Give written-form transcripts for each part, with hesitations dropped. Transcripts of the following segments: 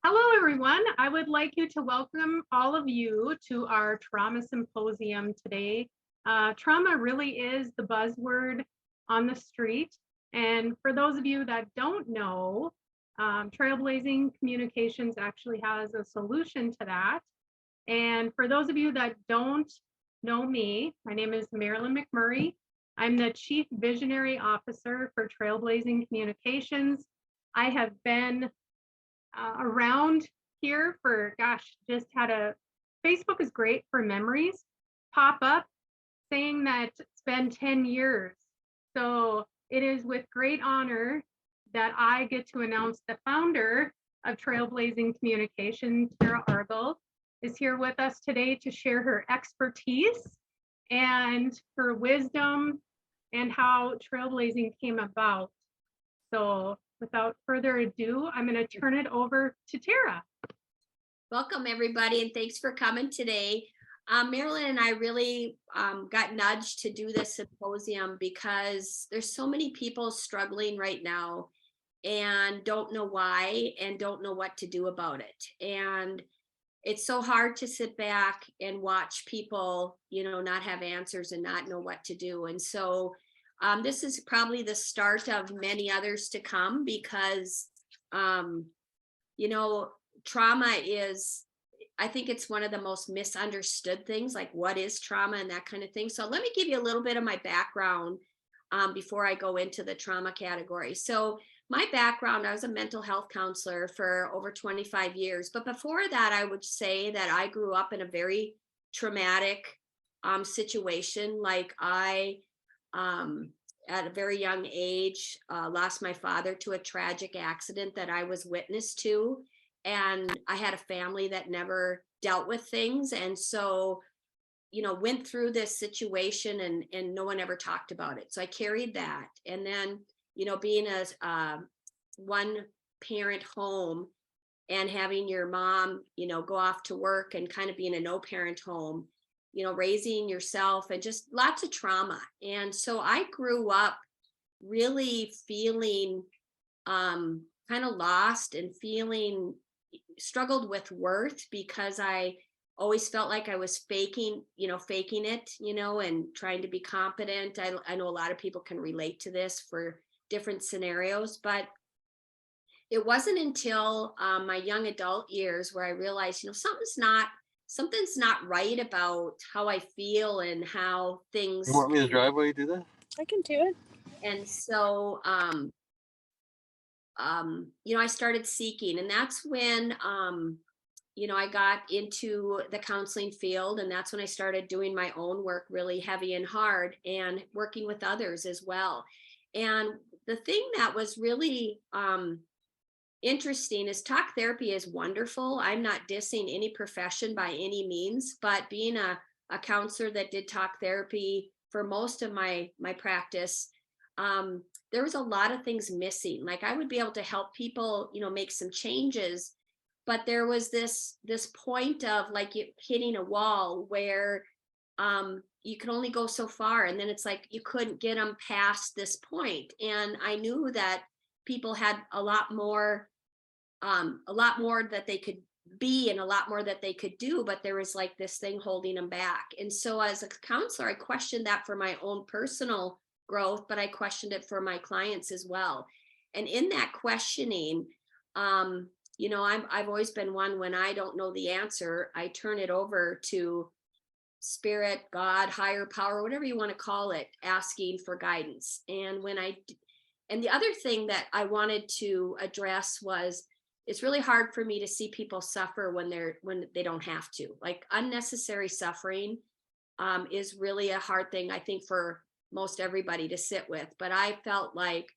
Hello, everyone. I would like you to welcome all of you to our trauma symposium today. Trauma really is the buzzword on the street. And for those of you that don't know, Trailblazing Communications actually has a solution to that. And for those of you that don't know me, my name is Marilyn McMurray. I'm the Chief Visionary Officer for Trailblazing Communications. I have been around here for, just had a, Facebook is great for memories, pop up saying that it's been 10 years. So it is with great honor that I get to announce the founder of Trailblazing Communication, Tara Argel, is here with us today to share her expertise and her wisdom and how Trailblazing came about. So without further ado, I'm going to turn it over to Tara. Welcome, everybody, and thanks for coming today. Marilyn and I really got nudged to do this symposium because there's so many people struggling right now and don't know why and don't know what to do about it. And it's so hard to sit back and watch people, not have answers and not know what to do. And so this is probably the start of many others to come because, trauma is, I think it's one of the most misunderstood things, like what is trauma and that kind of thing. So let me give you a little bit of my background before I go into the trauma category. So my background, I was a mental health counselor for over 25 years. But before that, I would say that I grew up in a very traumatic situation. Like I, at a very young age, lost my father to a tragic accident that I was witness to. And I had a family that never dealt with things. And so, went through this situation and no one ever talked about it. So I carried that. And then, being a one parent home and having your mom, go off to work and kind of being a no parent home, raising yourself and just lots of trauma. And so I grew up really feeling kind of lost and struggled with worth because I always felt like I was faking it, and trying to be competent. I know a lot of people can relate to this for different scenarios, but it wasn't until my young adult years where I realized, something's not right about how I feel and how things. You want me to drive while you do that? I can do it. And so, I started seeking, and that's when, I got into the counseling field, and that's when I started doing my own work really heavy and hard and working with others as well. And the thing that was really interesting is talk therapy is wonderful. I'm not dissing any profession by any means, but being a counselor that did talk therapy for most of my practice, there was a lot of things missing. Like I would be able to help people, make some changes, but there was this point of like hitting a wall where you could only go so far, and then it's like you couldn't get them past this point. And I knew that people had a lot more that they could be and a lot more that they could do, but there was like this thing holding them back. And so as a counselor, I questioned that for my own personal growth, but I questioned it for my clients as well. And in that questioning, I've always been one, when I don't know the answer, I turn it over to spirit, God, higher power, whatever you want to call it, asking for guidance. And the other thing that I wanted to address was, it's really hard for me to see people suffer when they don't have to. Like unnecessary suffering is really a hard thing, I think, for most everybody to sit with. But I felt like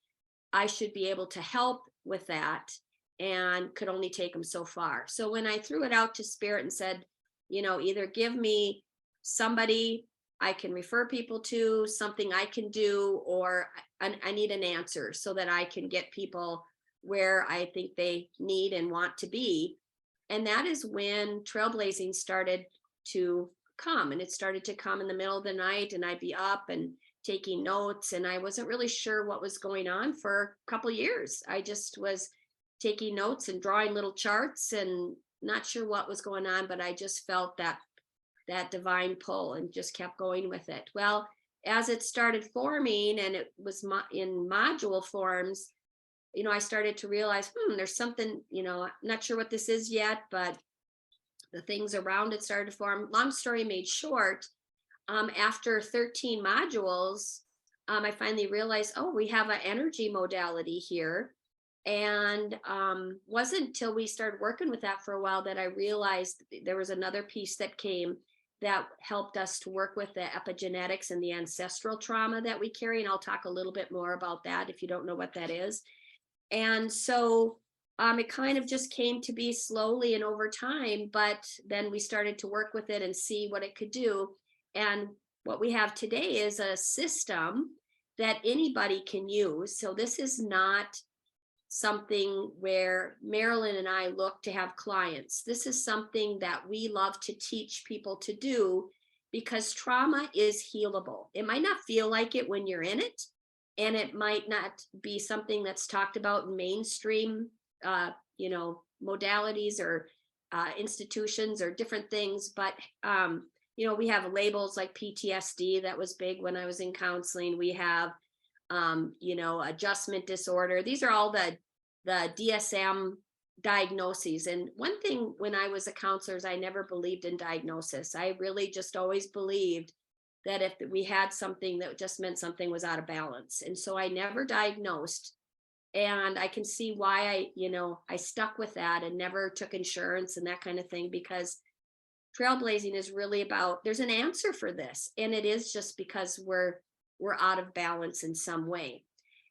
I should be able to help with that and could only take them so far. So when I threw it out to spirit and said, either give me somebody I can refer people to, something I can do, or I need an answer so that I can get people where I think they need and want to be. And that is when trailblazing started to come. And it started to come in the middle of the night, and I'd be up and taking notes, and I wasn't really sure what was going on for a couple of years. I just was taking notes and drawing little charts and not sure what was going on, but I just felt that divine pull and just kept going with it. Well, as it started forming and it was in module forms, I started to realize, there's something, I'm not sure what this is yet, but the things around it started to form. Long story made short, after 13 modules, I finally realized, we have an energy modality here. And wasn't until we started working with that for a while that I realized there was another piece that came that helped us to work with the epigenetics and the ancestral trauma that we carry. And I'll talk a little bit more about that if you don't know what that is. And so it kind of just came to be slowly and over time, but then we started to work with it and see what it could do. And what we have today is a system that anybody can use. So this is not something where Marilyn and I look to have clients. This is something that we love to teach people to do because trauma is healable. It might not feel like it when you're in it, and it might not be something that's talked about in mainstream, modalities or institutions or different things. But, we have labels like PTSD. That was big when I was in counseling. We have adjustment disorder. These are all the DSM diagnoses. And one thing when I was a counselor is I never believed in diagnosis. I really just always believed that if we had something, that just meant something was out of balance. And so I never diagnosed. And I can see why I stuck with that and never took insurance and that kind of thing, because trailblazing is really about, there's an answer for this. And it is just because we're out of balance in some way.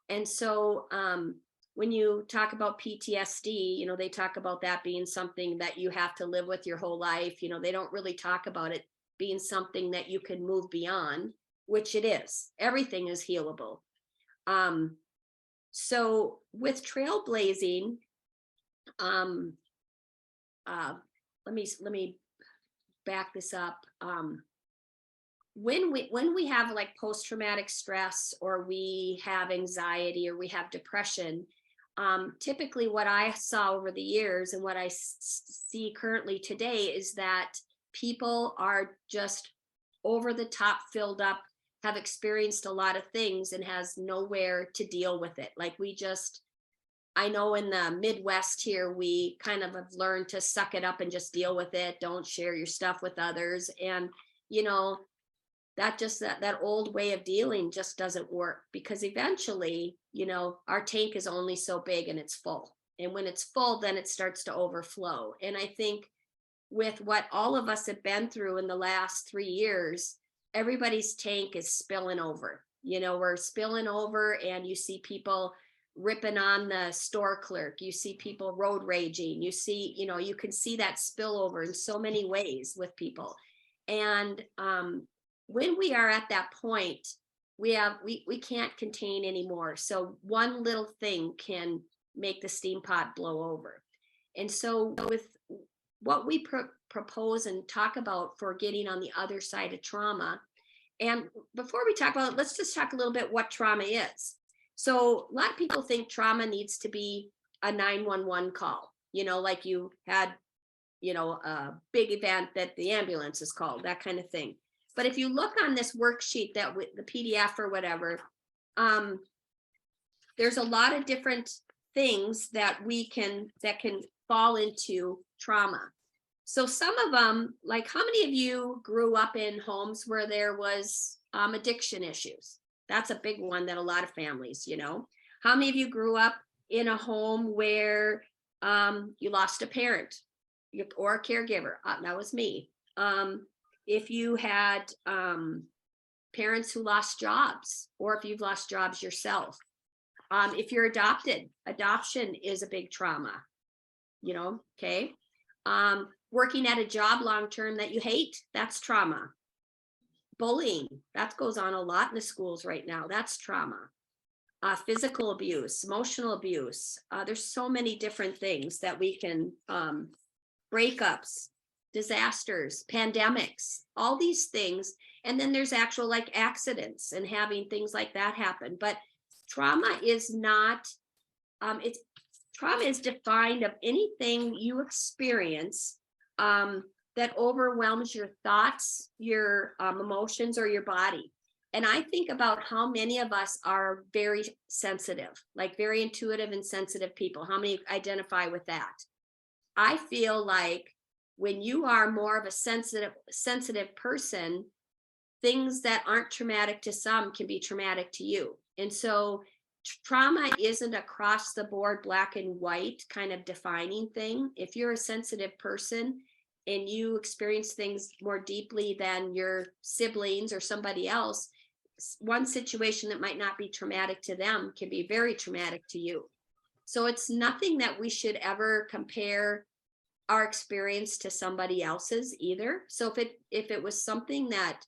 And so when you talk about PTSD, they talk about that being something that you have to live with your whole life. They don't really talk about it being something that you can move beyond, which it is. Everything is healable. So with trailblazing, let me back this up. When we have like post-traumatic stress, or we have anxiety, or we have depression, typically what I saw over the years and what I see currently today is that people are just over the top, filled up, have experienced a lot of things and has nowhere to deal with it. Like I know in the Midwest here, we kind of have learned to suck it up and just deal with it. Don't share your stuff with others. And, that old way of dealing just doesn't work, because eventually, our tank is only so big and it's full. And when it's full, then it starts to overflow. And I think with what all of us have been through in the last 3 years, everybody's tank is spilling over. We're spilling over, and you see people ripping on the store clerk. You see people road raging. You see, you can see that spillover in so many ways with people. And when we are at that point, we can't contain anymore. So one little thing can make the steam pot blow over. And so with what we propose and talk about for getting on the other side of trauma, and before we talk about it, let's just talk a little bit what trauma is. So a lot of people think trauma needs to be a 911 call, like you had, a big event that the ambulance is called, that kind of thing. But if you look on this worksheet, that with the PDF or whatever, there's a lot of different things that can fall into trauma. So some of them, like, how many of you grew up in homes where there was addiction issues? That's a big one that a lot of families, How many of you grew up in a home where you lost a parent or a caregiver? That was me. If you had parents who lost jobs, or if you've lost jobs yourself. If you're adopted, adoption is a big trauma, okay? Working at a job long-term that you hate, that's trauma. Bullying, that goes on a lot in the schools right now. That's trauma. Physical abuse, emotional abuse. There's so many different things that we can, breakups, disasters, pandemics, all these things. And then there's actual like accidents and having things like that happen. But trauma is not, trauma is defined of anything you experience that overwhelms your thoughts, your emotions, or your body. And I think about how many of us are very sensitive, like very intuitive and sensitive people. How many identify with that? I feel like when you are more of a sensitive person, things that aren't traumatic to some can be traumatic to you. And so trauma isn't across the board black and white kind of defining thing. If you're a sensitive person and you experience things more deeply than your siblings or somebody else, one situation that might not be traumatic to them can be very traumatic to you. So it's nothing that we should ever compare our experience to somebody else's either. So if it was something that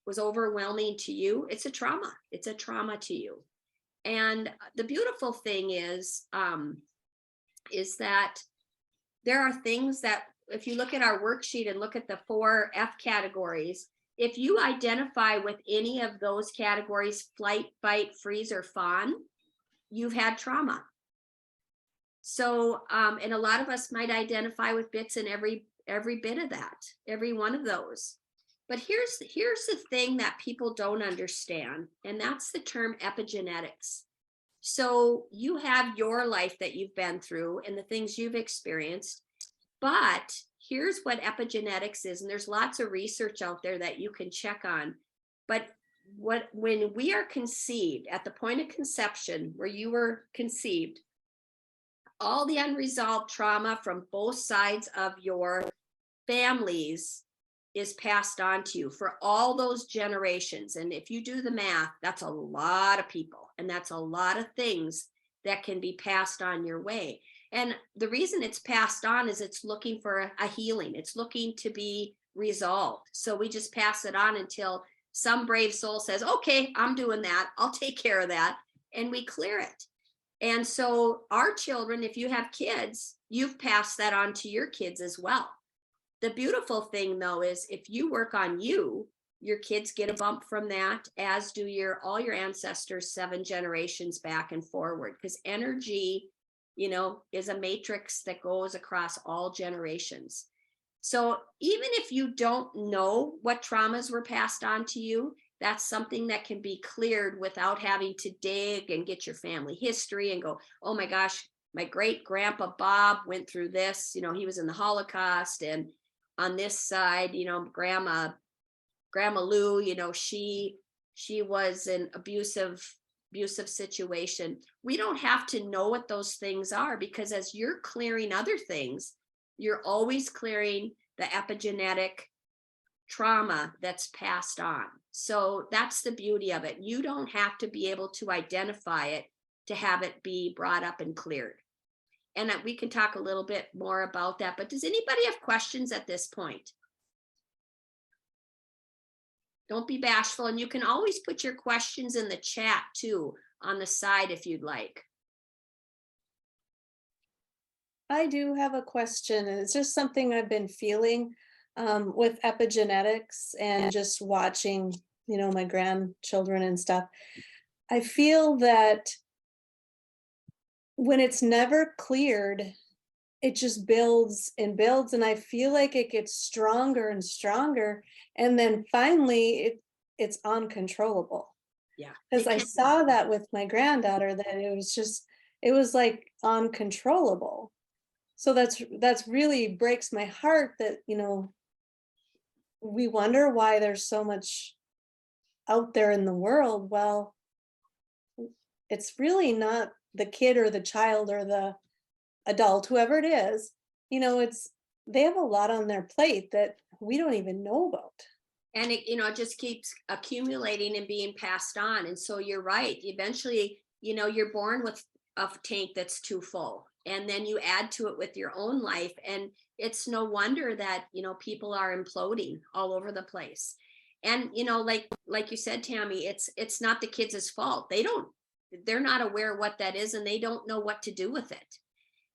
was overwhelming to you, it's a trauma. It's a trauma to you. And the beautiful thing is that there are things that, if you look at our worksheet and look at the 4 F categories, if you identify with any of those categories, flight, fight, freeze, or fawn, you've had trauma. So, and a lot of us might identify with bits in every bit of that, every one of those. But here's the thing that people don't understand, and that's the term epigenetics. So you have your life that you've been through and the things you've experienced, but here's what epigenetics is, and there's lots of research out there that you can check on. But when we are conceived, at the point of conception where you were conceived, all the unresolved trauma from both sides of your families is passed on to you for all those generations. And if you do the math, that's a lot of people, and that's a lot of things that can be passed on your way. And the reason it's passed on is it's looking for a healing. It's looking to be resolved. So we just pass it on until some brave soul says, okay, I'm doing that. I'll take care of that. And we clear it. And so our children, if you have kids, you've passed that on to your kids as well. The beautiful thing, though, is if you work on you, your kids get a bump from that, as do all your ancestors 7 generations back and forward, because energy, is a matrix that goes across all generations. So even if you don't know what traumas were passed on to you, that's something that can be cleared without having to dig and get your family history and go, oh my gosh, my great grandpa Bob went through this, he was in the Holocaust, and on this side, grandma Lou, she was an abusive situation. We don't have to know what those things are, because as you're clearing other things, you're always clearing the epigenetic trauma that's passed on. So that's the beauty of it. You don't have to be able to identify it to have it be brought up and cleared. And we can talk a little bit more about that. But does anybody have questions at this point? Don't be bashful. And you can always put your questions in the chat too, on the side if you'd like. I do have a question, and it's just something I've been feeling with epigenetics and just watching, my grandchildren and stuff. I feel that when it's never cleared, it just builds and builds, and I feel like it gets stronger and stronger, and then finally it's uncontrollable. Yeah, because I saw that with my granddaughter, that it was like uncontrollable. So that's really breaks my heart that we wonder why there's so much out there in the world. Well, it's really not the kid or the child or the adult, whoever it is, they have a lot on their plate that we don't even know about. And it just keeps accumulating and being passed on. And so you're right. Eventually, you're born with a tank that's too full, and then you add to it with your own life. And it's no wonder that, people are imploding all over the place. And, like you said, Tammy, it's not the kids' fault. They're not aware what that is, and they don't know what to do with it.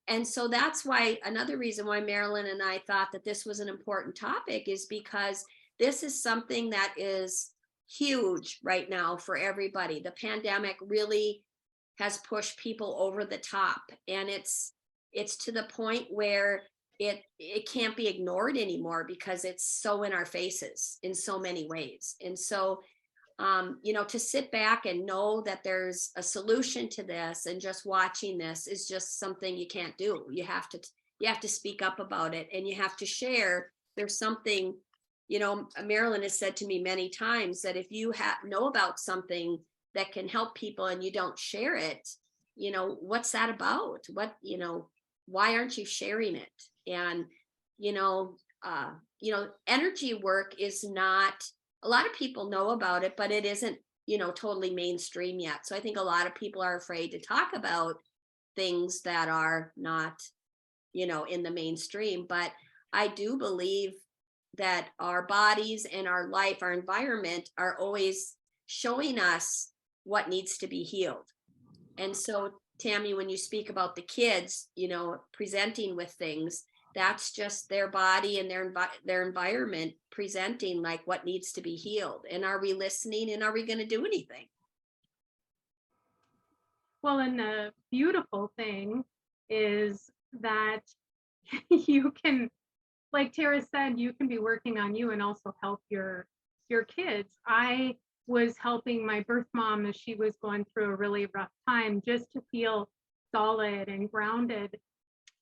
And so that's why, another reason why Marilyn and I thought that this was an important topic is because this is something that is huge right now for everybody. The pandemic really has pushed people over the top, and it's to the point where it can't be ignored anymore because it's so in our faces in so many ways. And so to sit back and know that there's a solution to this and just watching this is just something you can't do. You have to speak up about it, and you have to share. There's something, Marilyn has said to me many times that if you know about something that can help people and you don't share it, what's that about? Why aren't you sharing it? And, energy work is not, a lot of people know about it, but it isn't, totally mainstream yet. So I think a lot of people are afraid to talk about things that are not, in the mainstream. But I do believe that our bodies and our life, our environment are always showing us what needs to be healed. And so, Tammy, when you speak about the kids, presenting with things, that's just their body and their environment presenting like what needs to be healed. And are we listening, and are we going to do anything? Well, and the beautiful thing is that you can, like Tara said, you can be working on you and also help your kids. I was helping my birth mom as she was going through a really rough time, just to feel solid and grounded.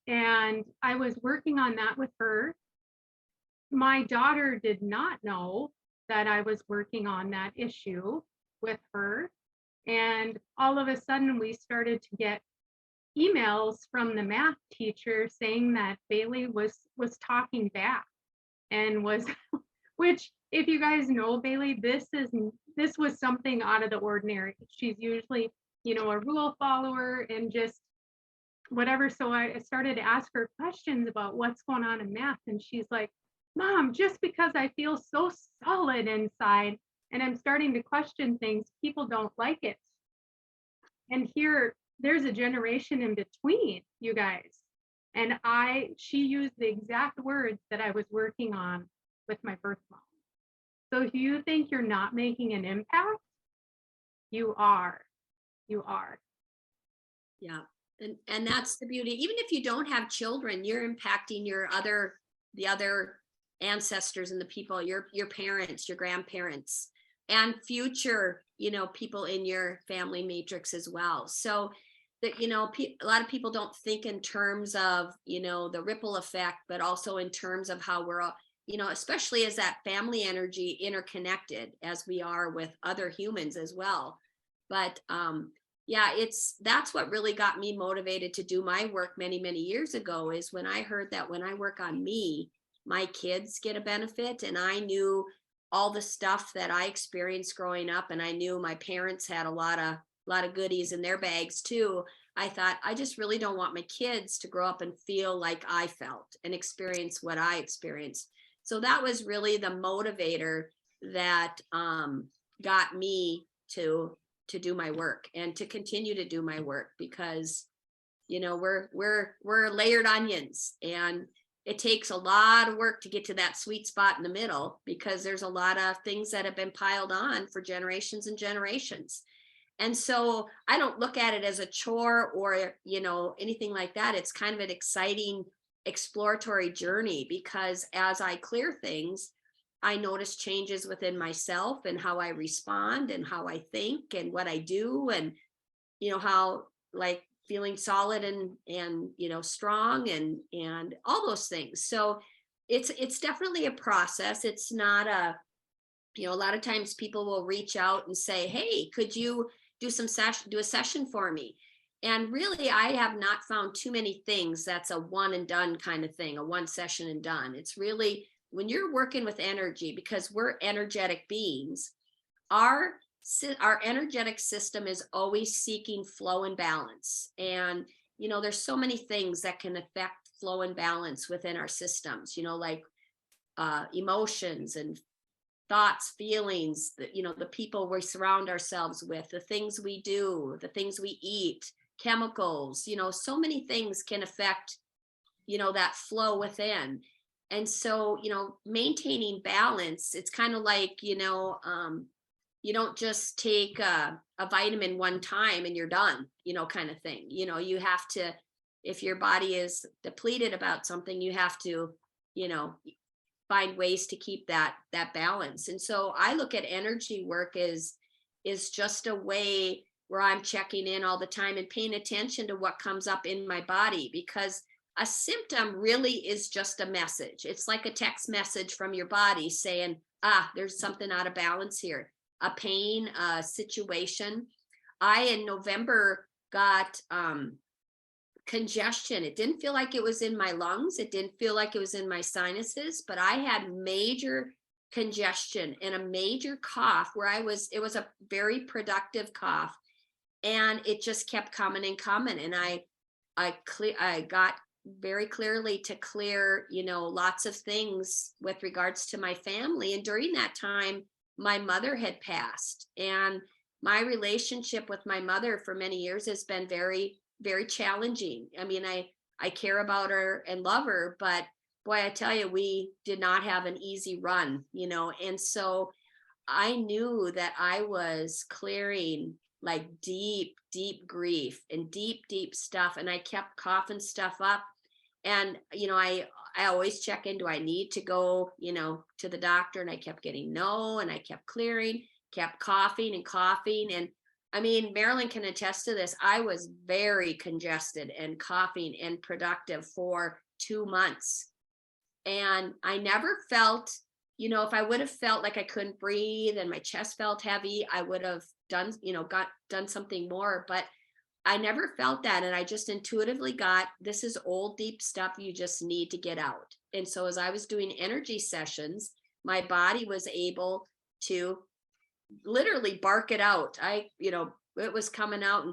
And I was working on that with her. My daughter did not know that I was working on that issue with her. And all of a sudden we started to get emails from the math teacher saying that Bailey was talking back and was which, if you guys know Bailey, this was something out of the ordinary. She's usually, a rule follower and just whatever. So I started to ask her questions about what's going on in math, and she's like, Mom, just because I feel so solid inside and I'm starting to question things, people don't like it. And there's a generation in between, you guys. And she used the exact words that I was working on with my birth mom. So if you think you're not making an impact, you are. Yeah. And that's the beauty. Even if you don't have children, you're impacting the other ancestors and the people, your parents, your grandparents, and future, people in your family matrix as well. So that, a lot of people don't think in terms of, the ripple effect, but also in terms of how we're all, especially as that family energy interconnected as we are with other humans as well. But yeah, that's what really got me motivated to do my work many, many years ago, is when I heard that when I work on me, my kids get a benefit. And I knew all the stuff that I experienced growing up, and I knew my parents had a lot of goodies in their bags too. I thought, I just really don't want my kids to grow up and feel like I felt and experience what I experienced. So that was really the motivator that got me to do my work and to continue to do my work, because we're layered onions, and it takes a lot of work to get to that sweet spot in the middle, because there's a lot of things that have been piled on for generations and generations. And so I don't look at it as a chore or anything like that. It's kind of an exciting exploratory journey, because as I clear things, I notice changes within myself and how I respond and how I think and what I do, and how, like, feeling solid and strong and all those things. So it's definitely a process. It's not a lot of times people will reach out and say, hey, could you do a session for me? And really, I have not found too many things that's a one and done kind of thing, a one session and done. It's really, when you're working with energy, because we're energetic beings, our energetic system is always seeking flow and balance. And, there's so many things that can affect flow and balance within our systems, like emotions and thoughts, feelings, the people we surround ourselves with, the things we do, the things we eat, chemicals, so many things can affect, that flow within. And so, maintaining balance, it's kind of like, you don't just take a a vitamin one time and you're done, kind of thing. You have to, if your body is depleted about something, you have to, find ways to keep that balance. And so I look at energy work is just a way where I'm checking in all the time and paying attention to what comes up in my body, because a symptom really is just a message. It's like a text message from your body saying, there's something out of balance here, a pain, a situation. I, in November, got congestion. It didn't feel like it was in my lungs. It didn't feel like it was in my sinuses, but I had major congestion and a major cough where it was a very productive cough. And it just kept coming and coming. And I got very clearly to clear, lots of things with regards to my family. And during that time, my mother had passed, and my relationship with my mother for many years has been very, very challenging. I mean, I care about her and love her, but boy, I tell you, we did not have an easy run, and so I knew that I was clearing like deep, deep grief and deep, deep stuff. And I kept coughing stuff up. And, I always check in, do I need to go, to the doctor? And I kept getting no, and I kept clearing, kept coughing and coughing. And I mean, Marilyn can attest to this. I was very congested and coughing and productive for 2 months. And I never felt, if I would have felt like I couldn't breathe and my chest felt heavy, I would have done something more. But I never felt that. And I just intuitively got, this is old, deep stuff you just need to get out. And so as I was doing energy sessions, my body was able to literally bark it out. It was coming out,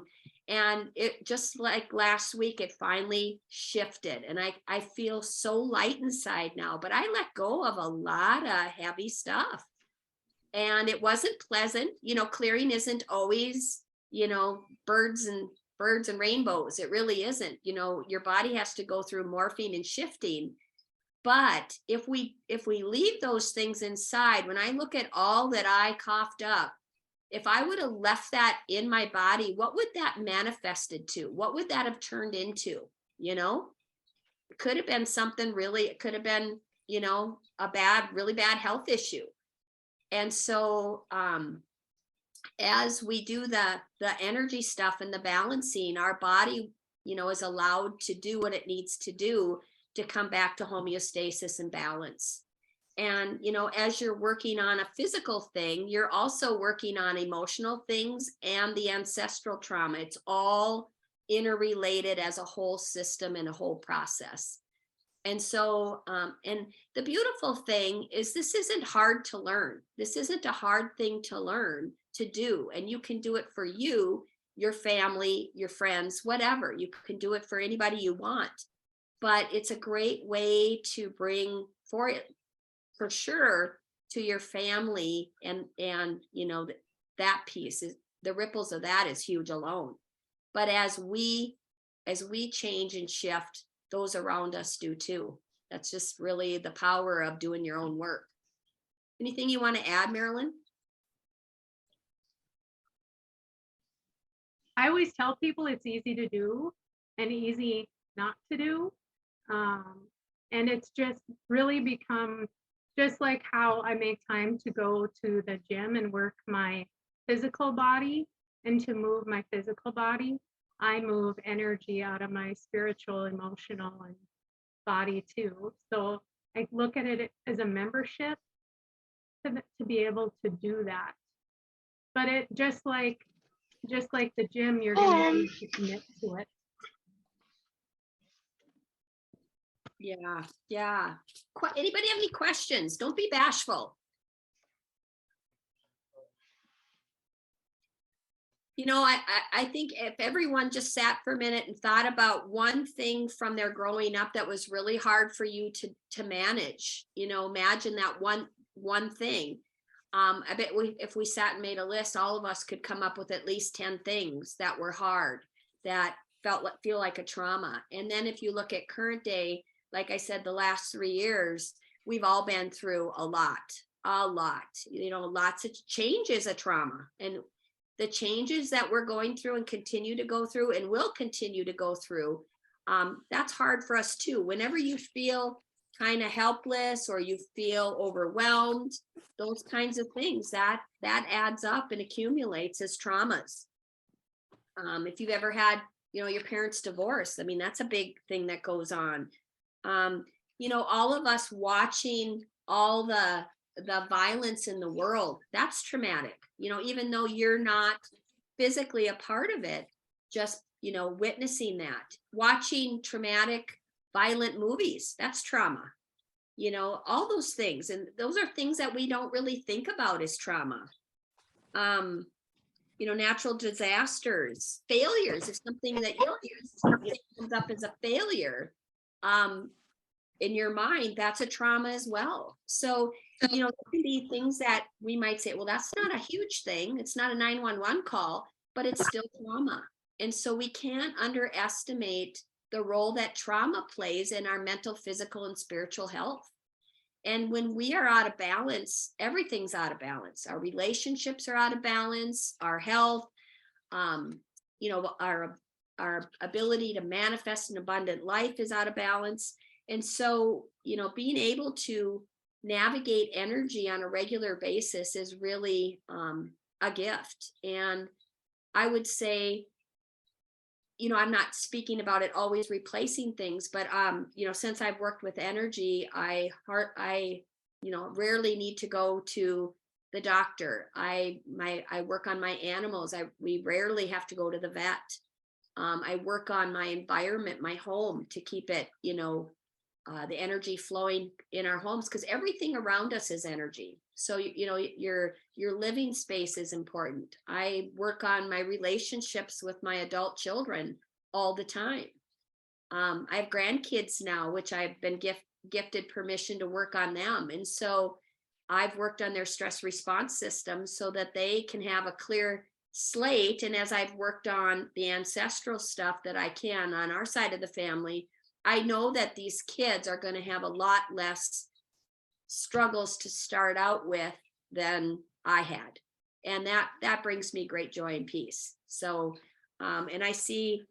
and it just like last week, it finally shifted. And I feel so light inside now, but I let go of a lot of heavy stuff. And it wasn't pleasant. Clearing isn't always, birds and rainbows. It really isn't. Your body has to go through morphing and shifting. But if we leave those things inside, when I look at all that I coughed up, if I would have left that in my body, what would that manifested to? What would that have turned into? It could have been something really, it could have been, a really bad health issue. And so as we do the energy stuff and the balancing, our body, is allowed to do what it needs to do to come back to homeostasis and balance. And, as you're working on a physical thing, you're also working on emotional things and the ancestral trauma. It's all interrelated as a whole system and a whole process. And so, and the beautiful thing is this isn't hard to learn. This isn't a hard thing to learn to do. And you can do it for you, your family, your friends, whatever. You can do it for anybody you want. But it's a great way to bring for sure to your family, and that piece is, the ripples of that is huge alone. But as we change and shift, those around us do too. That's just really the power of doing your own work. Anything you want to add, Marilyn? I always tell people it's easy to do and easy not to do. And it's just really become just like how I make time to go to the gym and work my physical body and to move my physical body. I move energy out of my spiritual, emotional, and body too. So I look at it as a membership to be able to do that. But it just like the gym, you're going to need to commit to it. Yeah. Anybody have any questions? Don't be bashful. I think if everyone just sat for a minute and thought about one thing from their growing up that was really hard for you to manage, imagine that one thing. I bet if we sat and made a list, all of us could come up with at least 10 things that were hard, that feel like a trauma. And then if you look at current day, like I said, the last 3 years, we've all been through a lot, lots of change is a trauma. And the changes that we're going through and continue to go through and will continue to go through, that's hard for us too. Whenever you feel kind of helpless or you feel overwhelmed, those kinds of things, that adds up and accumulates as traumas. If you've ever had, your parents divorce, I mean, that's a big thing that goes on. All of us watching all the violence in the world, that's traumatic. Even though you're not physically a part of it, just, witnessing that, watching traumatic, violent movies, that's trauma. All those things. And those are things that we don't really think about as trauma. Natural disasters, failures, if something that comes up as a failure, in your mind, that's a trauma as well. So, there can be things that we might say, well, that's not a huge thing. It's not a 911 call, but it's still trauma. And so we can't underestimate the role that trauma plays in our mental, physical, and spiritual health. And when we are out of balance, everything's out of balance. Our relationships are out of balance, our health, our ability to manifest an abundant life is out of balance. And so, being able to navigate energy on a regular basis is really a gift. And I would say, I'm not speaking about it always replacing things, but since I've worked with energy, I rarely need to go to the doctor. I work on my animals. We rarely have to go to the vet. I work on my environment, my home, to keep it, the energy flowing in our homes, because everything around us is energy. So, your living space is important. I work on my relationships with my adult children all the time. I have grandkids now, which I've been gifted permission to work on them. And so I've worked on their stress response system so that they can have a clear slate. And as I've worked on the ancestral stuff that I can on our side of the family, I know that these kids are going to have a lot less struggles to start out with than I had. And that brings me great joy and peace. So, and I see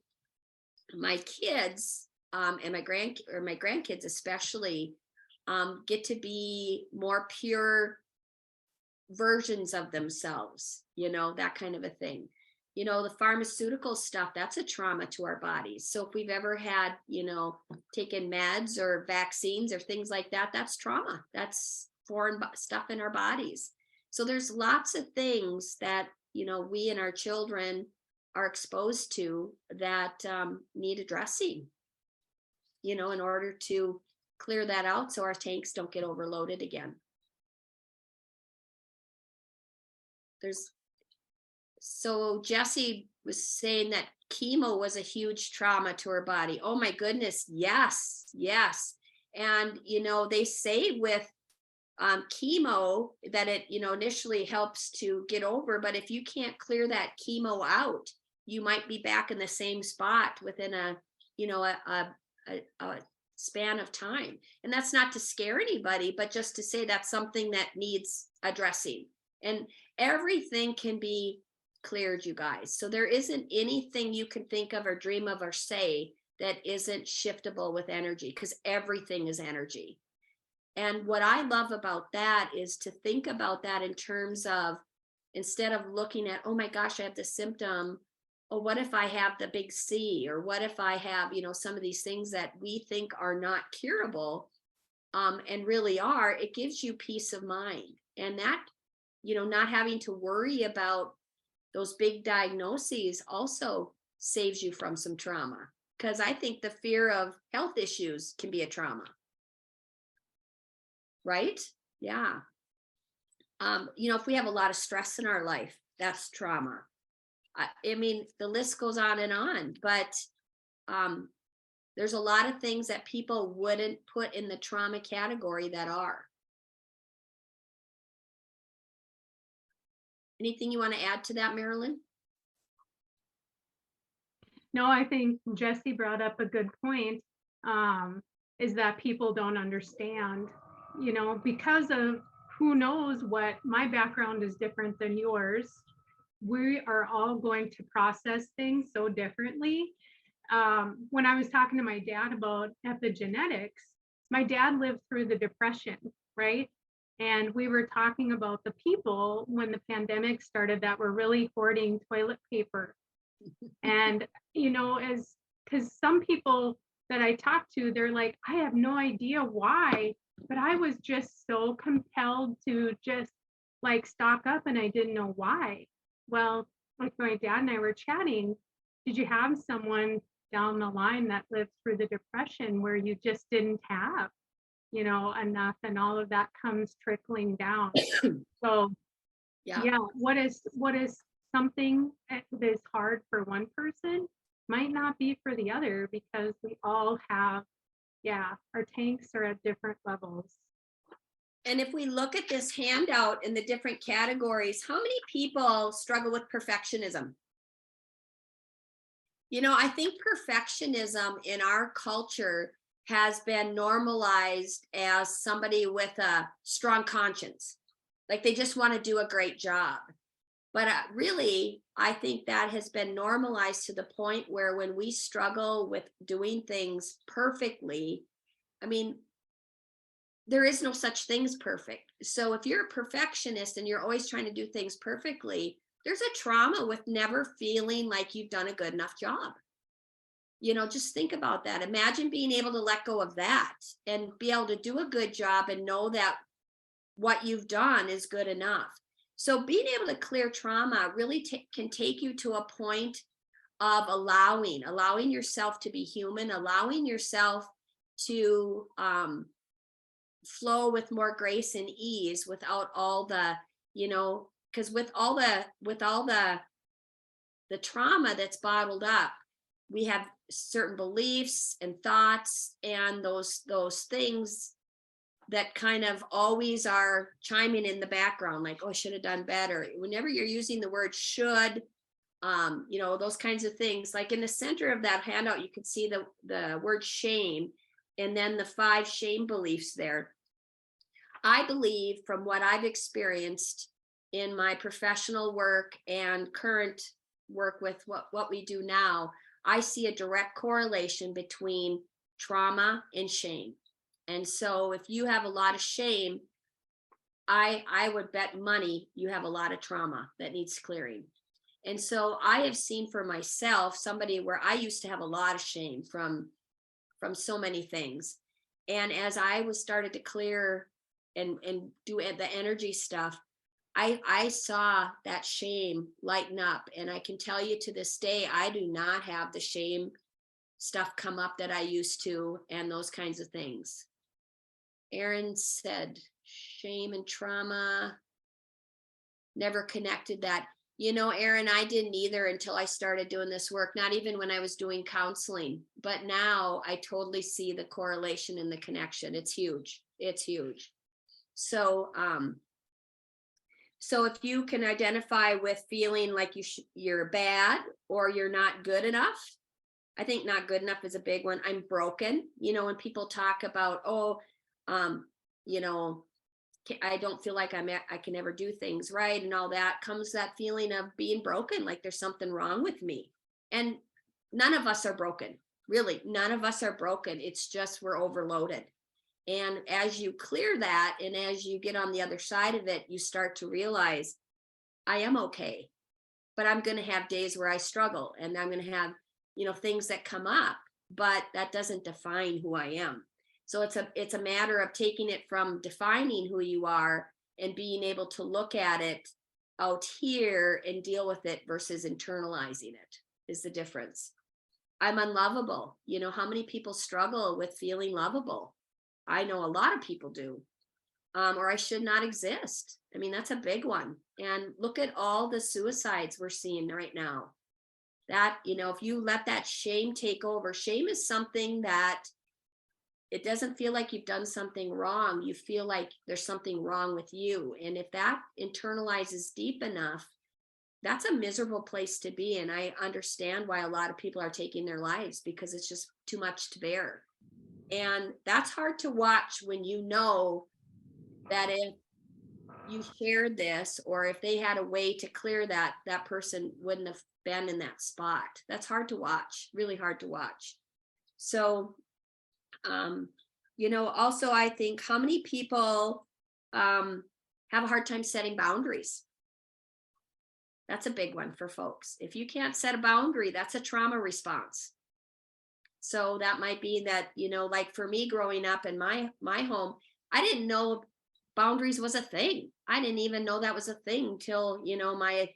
my kids and my grandkids especially get to be more pure versions of themselves, that kind of a thing. The pharmaceutical stuff, that's a trauma to our bodies. So if we've ever had, taken meds or vaccines or things like that, that's trauma. That's foreign stuff in our bodies. So there's lots of things that, we and our children are exposed to that need addressing, in order to clear that out so our tanks don't get overloaded again. So Jessie was saying that chemo was a huge trauma to her body. Oh my goodness. Yes. And, they say with chemo that it, initially helps to get over, but if you can't clear that chemo out, you might be back in the same spot within a span of time. And that's not to scare anybody, but just to say that's something that needs addressing. And everything can be cleared, you guys. So there isn't anything you can think of or dream of or say that isn't shiftable with energy, because everything is energy. And what I love about that is to think about that in terms of, instead of looking at, oh my gosh, I have this symptom. Oh, what if I have the big C? Or what if I have, some of these things that we think are not curable and really are? It gives you peace of mind. And that, not having to worry about those big diagnoses also saves you from some trauma. Because I think the fear of health issues can be a trauma. Right? Yeah. If we have a lot of stress in our life, that's trauma. I mean, the list goes on, but there's a lot of things that people wouldn't put in the trauma category that are. Anything you want to add to that, Marilyn? No, I think Jessie brought up a good point, is that people don't understand, because of who knows what. My background is different than yours. we are all going to process things so differently. When I was talking to my dad about epigenetics, my dad lived through the Depression, right? And we were talking about the people when the pandemic started that were really hoarding toilet paper. And, as because some people that I talk to, they're like, I have no idea why, but I was just so compelled to just like stock up and I didn't know why. Well, like my dad and I were chatting, did you have someone down the line that lived through the Depression where you just didn't have, enough and all of that comes trickling down. So Yeah. yeah, what is something that is hard for one person might not be for the other because we all have, yeah, our tanks are at different levels. And if we look at this handout in the different categories, how many people struggle with perfectionism? I think perfectionism in our culture has been normalized as somebody with a strong conscience. Like they just want to do a great job. But really, I think that has been normalized to the point where when we struggle with doing things perfectly, I mean, there is no such thing as perfect. So if you're a perfectionist and you're always trying to do things perfectly, there's a trauma with never feeling like you've done a good enough job. Just think about that. Imagine being able to let go of that and be able to do a good job and know that what you've done is good enough. So being able to clear trauma really can take you to a point of allowing yourself to be human, allowing yourself to flow with more grace and ease without all the, because with all the trauma that's bottled up, we have certain beliefs and thoughts and those things that kind of always are chiming in the background, like, oh, I should have done better. Whenever you're using the word should, those kinds of things, like in the center of that handout, you can see the word shame and then the 5 shame beliefs there. I believe from what I've experienced in my professional work and current work with what we do now, I see a direct correlation between trauma and shame. And so if you have a lot of shame, I would bet money you have a lot of trauma that needs clearing. And so I have seen for myself somebody where I used to have a lot of shame from so many things. And as I was started to clear and do the energy stuff, I saw that shame lighten up. And I can tell you to this day, I do not have the shame stuff come up that I used to and those kinds of things. Aaron said shame and trauma, never connected that. Aaron, I didn't either until I started doing this work, not even when I was doing counseling. But now I totally see the correlation and the connection. It's huge. It's huge. So, so if you can identify with feeling like you're bad or you're not good enough, I think not good enough is a big one. I'm broken. When people talk about, I don't feel like I can ever do things right and all that, comes that feeling of being broken, like there's something wrong with me. And none of us are broken. Really, none of us are broken. It's just we're overloaded. And as you clear that and as you get on the other side of it, you start to realize I am okay, but I'm going to have days where I struggle and I'm going to have, things that come up, but that doesn't define who I am. So it's a matter of taking it from defining who you are and being able to look at it out here and deal with it versus internalizing it is the difference. I'm unlovable. How many people struggle with feeling lovable? I know a lot of people do. Or I should not exist. I mean, that's a big one. And look at all the suicides we're seeing right now. That, if you let that shame take over, shame is something that it doesn't feel like you've done something wrong. You feel like there's something wrong with you. And if that internalizes deep enough, that's a miserable place to be. And I understand why a lot of people are taking their lives because it's just too much to bear. And that's hard to watch when you know that if you shared this, or if they had a way to clear that, that person wouldn't have been in that spot. That's hard to watch, really hard to watch. So, you know, also I think, how many people have a hard time setting boundaries? That's a big one for folks. If you can't set a boundary, that's a trauma response. So that might be that, you know, like for me growing up in my home, I didn't know boundaries was a thing. I didn't even know that was a thing till, you know, my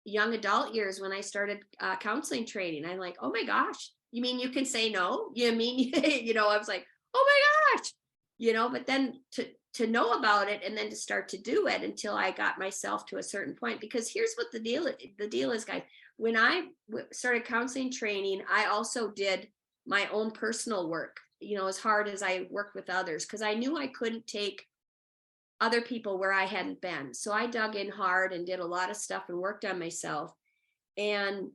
young adult years when I started counseling training. I'm like, oh my gosh, you mean you can say no? You mean, you know, I was like, oh my gosh, you know, but then to know about it and then to start to do it until I got myself to a certain point. Because here's what the deal is, guys. When I started counseling training, I also did my own personal work, you know, as hard as I worked with others, because I knew I couldn't take other people where I hadn't been. So I dug in hard and did a lot of stuff and worked on myself. And,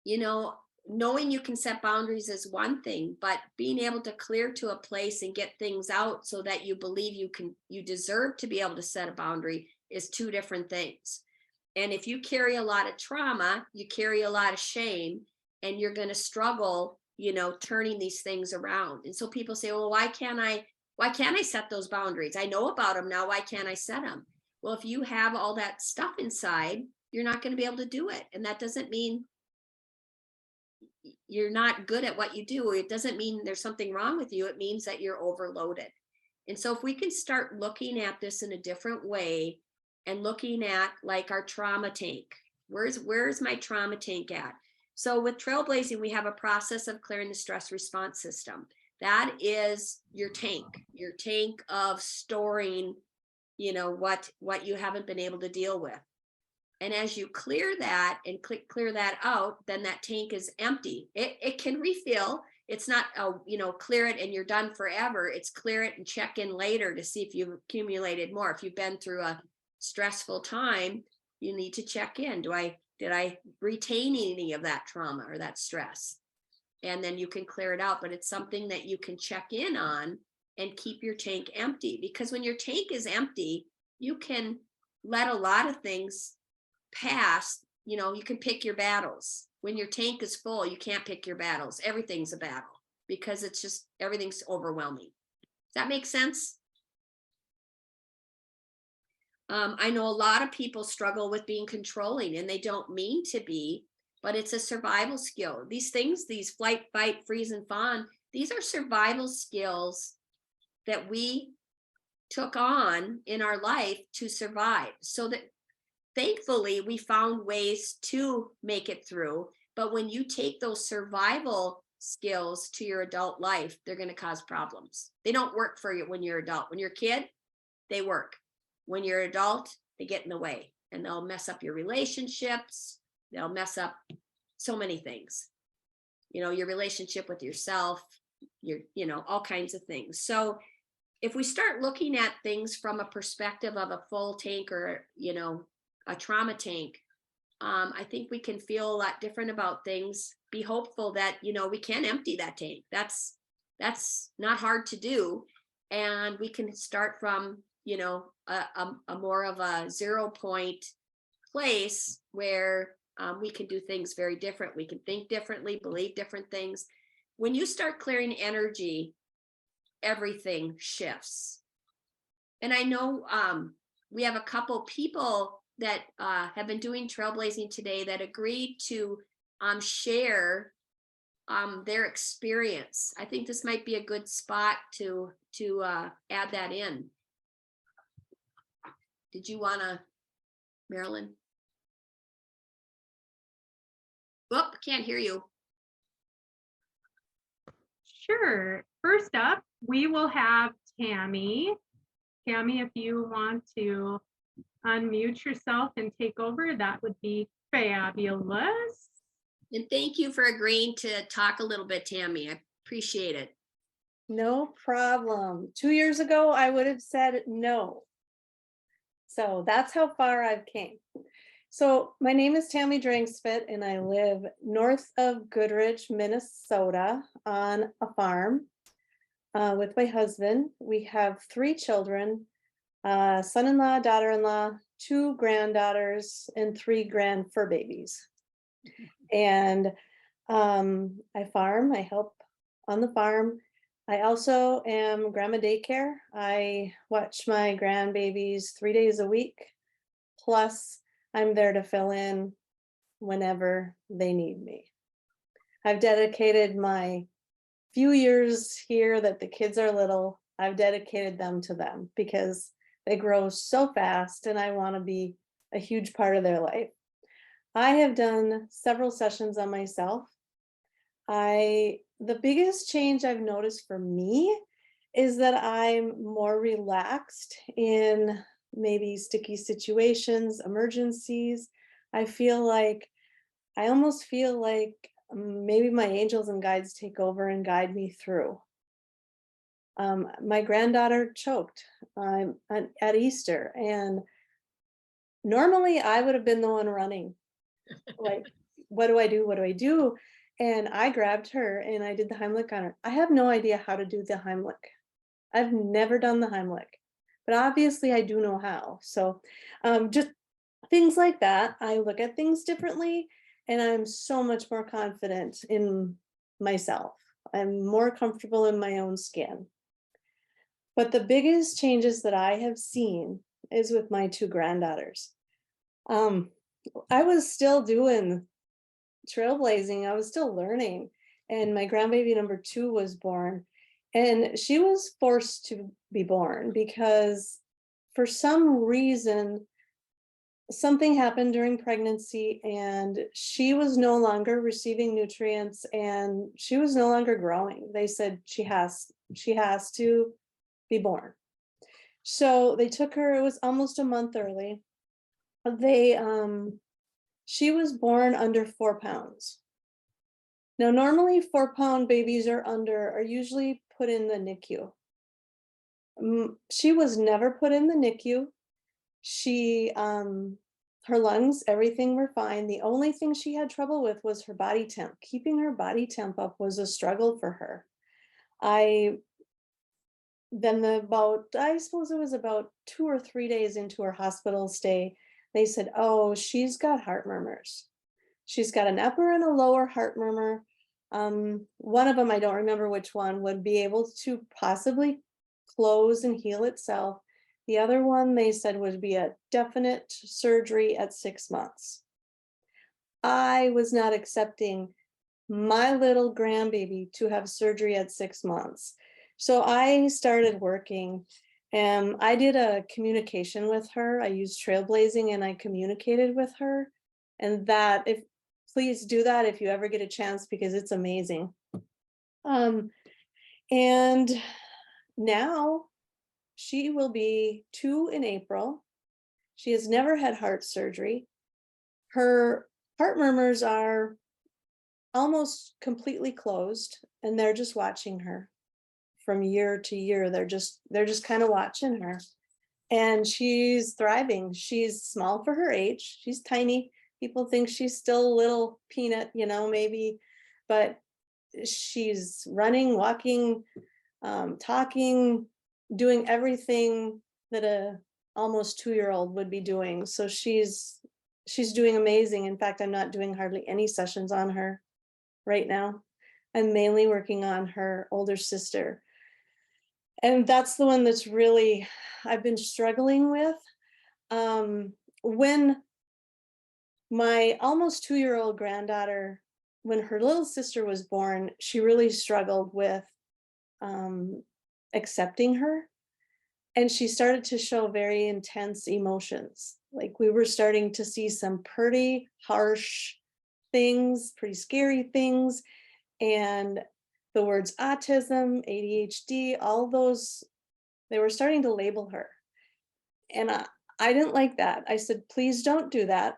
you know, knowing you can set boundaries is one thing, but being able to clear to a place and get things out so that you believe you deserve to be able to set a boundary is two different things. And if you carry a lot of trauma, you carry a lot of shame, and you're going to struggle, you know, turning these things around. And so people say, well, why can't I set those boundaries? I know about them now. Why can't I set them? Well, if you have all that stuff inside, you're not going to be able to do it. And that doesn't mean you're not good at what you do. It doesn't mean there's something wrong with you. It means that you're overloaded. And so if we can start looking at this in a different way and looking at like our trauma tank, where's my trauma tank at? So with Trailblazing, we have a process of clearing the stress response system. That is your tank of storing, you know, what you haven't been able to deal with. And as you clear that and clear that out, then that tank is empty. It can refill. It's not, you know, clear it and you're done forever. It's clear it and check in later to see if you've accumulated more. If you've been through a stressful time, you need to check in. Did I retain any of that trauma or that stress? And then you can clear it out, but it's something that you can check in on and keep your tank empty. Because when your tank is empty, you can let a lot of things pass. You know, you can pick your battles. When your tank is full, you can't pick your battles. Everything's a battle because it's just, everything's overwhelming. Does that make sense? I know a lot of people struggle with being controlling, and they don't mean to be, but it's a survival skill. These things, these flight, fight, freeze, and fawn, these are survival skills that we took on in our life to survive. So that thankfully we found ways to make it through. But when you take those survival skills to your adult life, they're going to cause problems. They don't work for you when you're adult. When you're a kid, they work. When you're an adult, they get in the way, and they'll mess up your relationships. They'll mess up so many things, you know, your relationship with yourself, you know, all kinds of things. So if we start looking at things from a perspective of a full tank or, you know, a trauma tank, I think we can feel a lot different about things. Be hopeful that, you know, we can empty that tank. That's not hard to do. And we can start from, you know, a more of a 0 point place where we can do things very different. We can think differently, believe different things. When you start clearing energy, everything shifts. And I know we have a couple people that have been doing Trailblazing today that agreed to share their experience. I think this might be a good spot to add that in. Did you want to, Marilyn? Oh, can't hear you. Sure. First up, we will have Tammy. Tammy, if you want to unmute yourself and take over, that would be fabulous. And thank you for agreeing to talk a little bit, Tammy. I appreciate it. No problem. 2 years ago, I would have said no. So that's how far I've came. So my name is Tammy Drangsfit, and I live north of Goodrich, Minnesota, on a farm with my husband. We have 3 children. son-in-law, daughter-in-law, 2 granddaughters, and 3 grand fur babies. And I farm, I help on the farm. I also am grandma daycare. I watch my grandbabies 3 days a week. Plus, I'm there to fill in whenever they need me. I've dedicated my few years here that the kids are little, I've dedicated them to them because they grow so fast and I want to be a huge part of their life. I have done several sessions on myself. The biggest change I've noticed for me is that I'm more relaxed in maybe sticky situations, emergencies. I almost feel like maybe my angels and guides take over and guide me through. My granddaughter choked at Easter, and normally I would have been the one running. Like, what do I do? What do I do? And I grabbed her and I did the Heimlich on her. I have no idea how to do the Heimlich. I've never done the Heimlich, but obviously I do know how. So just things like that. I look at things differently and I'm so much more confident in myself. I'm more comfortable in my own skin. But the biggest changes that I have seen is with my 2 granddaughters. I was still doing trailblazing, I was still learning, and my grandbaby number 2 was born, and she was forced to be born because for some reason something happened during pregnancy and she was no longer receiving nutrients and she was no longer growing. They said she has to be born. So they took her, it was almost a month early. She was born under 4 pounds. Now, normally 4-pound babies are usually put in the NICU. She was never put in the NICU. Her lungs, everything were fine. The only thing she had trouble with was her body temp. Keeping her body temp up was a struggle for her. I suppose it was about 2 or 3 days into her hospital stay, they said, oh, she's got heart murmurs. She's got an upper and a lower heart murmur. One of them, I don't remember which one, would be able to possibly close and heal itself. The other one, they said, would be a definite surgery at 6 months. I was not accepting my little grandbaby to have surgery at 6 months. So I started working and I did a communication with her. I used trailblazing and I communicated with her. And please do that if you ever get a chance because it's amazing. And now she will be 2 in April. She has never had heart surgery. Her heart murmurs are almost completely closed and they're just watching her from year to year. They're just kind of watching her and she's thriving. She's small for her age. She's tiny. People think she's still a little peanut, maybe, but she's running, walking, talking, doing everything that a almost 2-year-old would be doing. So she's doing amazing. In fact, I'm not doing hardly any sessions on her right now. I'm mainly working on her older sister. And that's the one that's really I've been struggling with. When my almost 2-year-old granddaughter, when her little sister was born, she really struggled with accepting her. And she started to show very intense emotions. Like we were starting to see some pretty harsh things, pretty scary things. And the words autism, ADHD, all those, they were starting to label her. And I didn't like that. I said, please don't do that.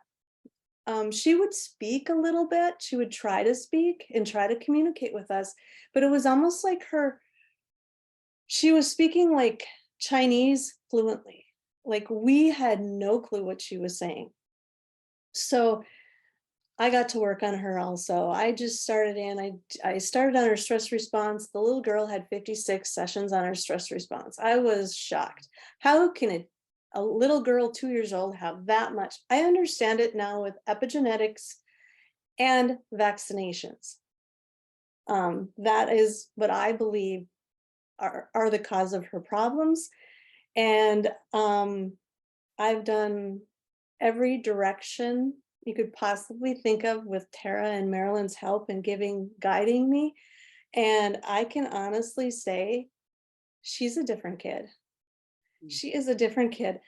She would speak a little bit. She would try to speak and try to communicate with us, but it was almost like she was speaking like Chinese fluently. Like we had no clue what she was saying. So I got to work on her also. I just started I started on her stress response. The little girl had 56 sessions on her stress response. I was shocked. How can a a little girl 2 years old have that much. I understand it now with epigenetics and vaccinations. That is what I believe are the cause of her problems. And I've done every direction you could possibly think of with Tara and Marilyn's help and guiding me. And I can honestly say she's a different kid. She is a different kid.